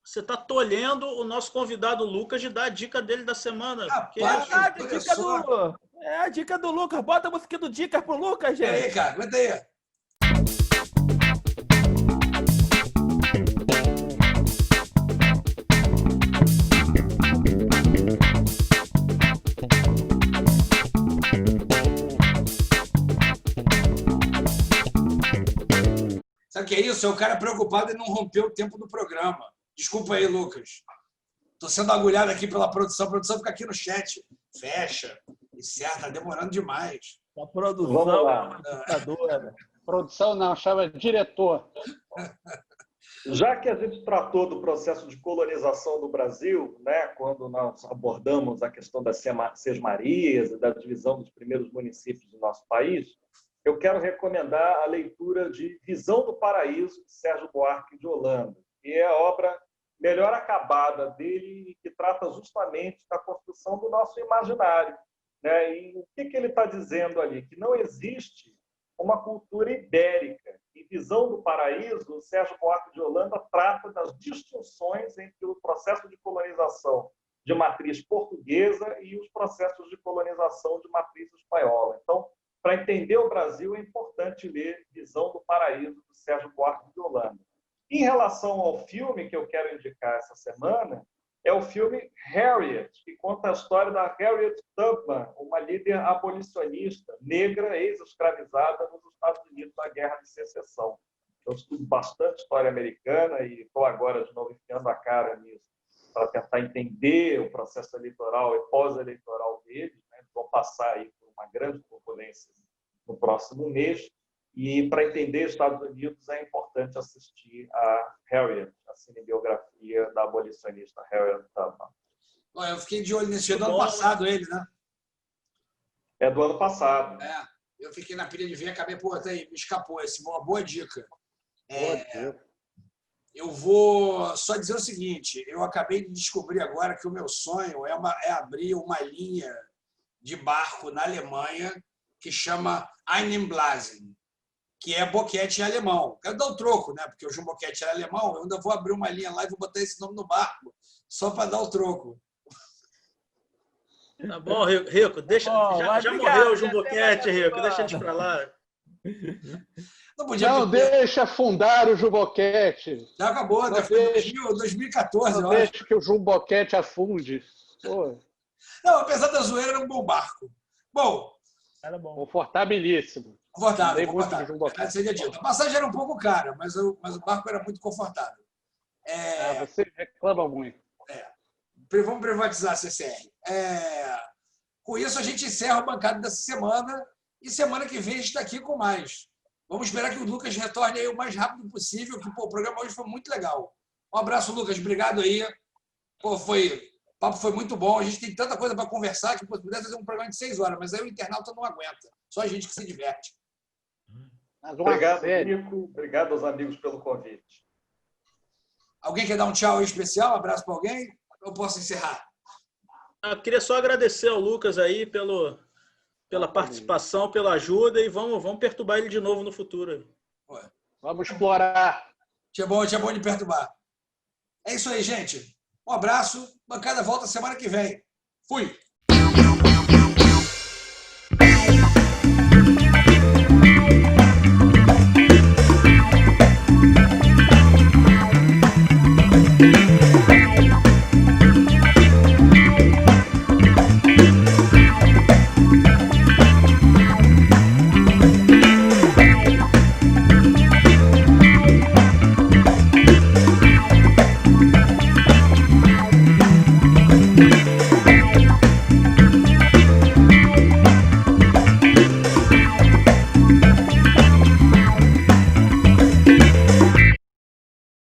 Você está tolhendo o nosso convidado Lucas de dar a dica dele da semana. A dica do Lucas. Bota a música do Dicas pro Lucas, gente. E aí, cara, aguenta aí. Sabe o que é isso? É o cara preocupado em não romper o tempo do programa. Desculpa aí, Lucas. Estou sendo agulhado aqui pela produção. A produção fica aqui no chat. Fecha. Encerra, está demorando demais. A produção é uma ditadora. Produção não, chama diretor. Já que a gente tratou do processo de colonização do Brasil, né, quando nós abordamos a questão das sesmarias e da divisão dos primeiros municípios do nosso país, eu quero recomendar a leitura de Visão do Paraíso, de Sérgio Buarque de Holanda, que é a obra melhor acabada dele e que trata justamente da construção do nosso imaginário, né? E o que ele está dizendo ali? Que não existe uma cultura ibérica. Em Visão do Paraíso, o Sérgio Buarque de Holanda trata das distinções entre o processo de colonização de matriz portuguesa e os processos de colonização de matriz espanhola. Então, para entender o Brasil, é importante ler Visão do Paraíso, do Sérgio Buarque de Holanda. Em relação ao filme que eu quero indicar essa semana, é o filme Harriet, que conta a história da Harriet Tubman, uma líder abolicionista negra ex-escravizada nos Estados Unidos na Guerra de Secessão. Eu estudo bastante história americana e estou agora, de novo, enfiando a cara nisso, para tentar entender o processo eleitoral e pós-eleitoral deles. Né? Vão passar aí por uma grande turbulência no próximo mês. E, para entender os Estados Unidos, é importante assistir a Harriet, a cinebiografia da abolicionista Harriet Tubman. Eu fiquei de olho nesse do ano passado, ele, né? É do ano passado. Eu fiquei na pilha de ver, acabei, me escapou. Uma boa dica. Eu vou só dizer o seguinte, eu acabei de descobrir agora que o meu sonho é abrir uma linha de barco na Alemanha que chama Einblasen, que é boquete em alemão. Quero dar o troco, né? Porque o João Boquete era alemão, eu ainda vou abrir uma linha lá e vou botar esse nome no barco, só para dar o troco. Tá bom, Rico, deixa, já morreu o João Boquete, Rico, deixa ele para lá. Não deixa afundar o Jumboquete. Já acabou, né? Foi 2014, não deixa que o Jumboquete afunde. Pô. Não, apesar da zoeira, era um bom barco. Bom. Era bom. Confortabilíssimo. Confortável. Seria dito. A passagem era um pouco cara, mas o barco era muito confortável. Você reclama muito. Vamos privatizar a CCR. Com isso, a gente encerra a bancada dessa semana e semana que vem a gente está aqui com mais. Vamos esperar que o Lucas retorne aí o mais rápido possível, que o programa hoje foi muito legal. Um abraço, Lucas. Obrigado aí. O papo foi muito bom. A gente tem tanta coisa para conversar que pudesse fazer um programa de 6 horas, mas aí o internauta não aguenta. Só a gente que se diverte. Obrigado, Nico. Obrigado aos amigos pelo convite. Alguém quer dar um tchau aí especial? Um abraço para alguém? Eu posso encerrar? Eu queria só agradecer ao Lucas aí pela participação, pela ajuda e vamos perturbar ele de novo no futuro. Vamos explorar. Tinha bom de perturbar. É isso aí, gente. Um abraço. Bancada volta semana que vem. Fui.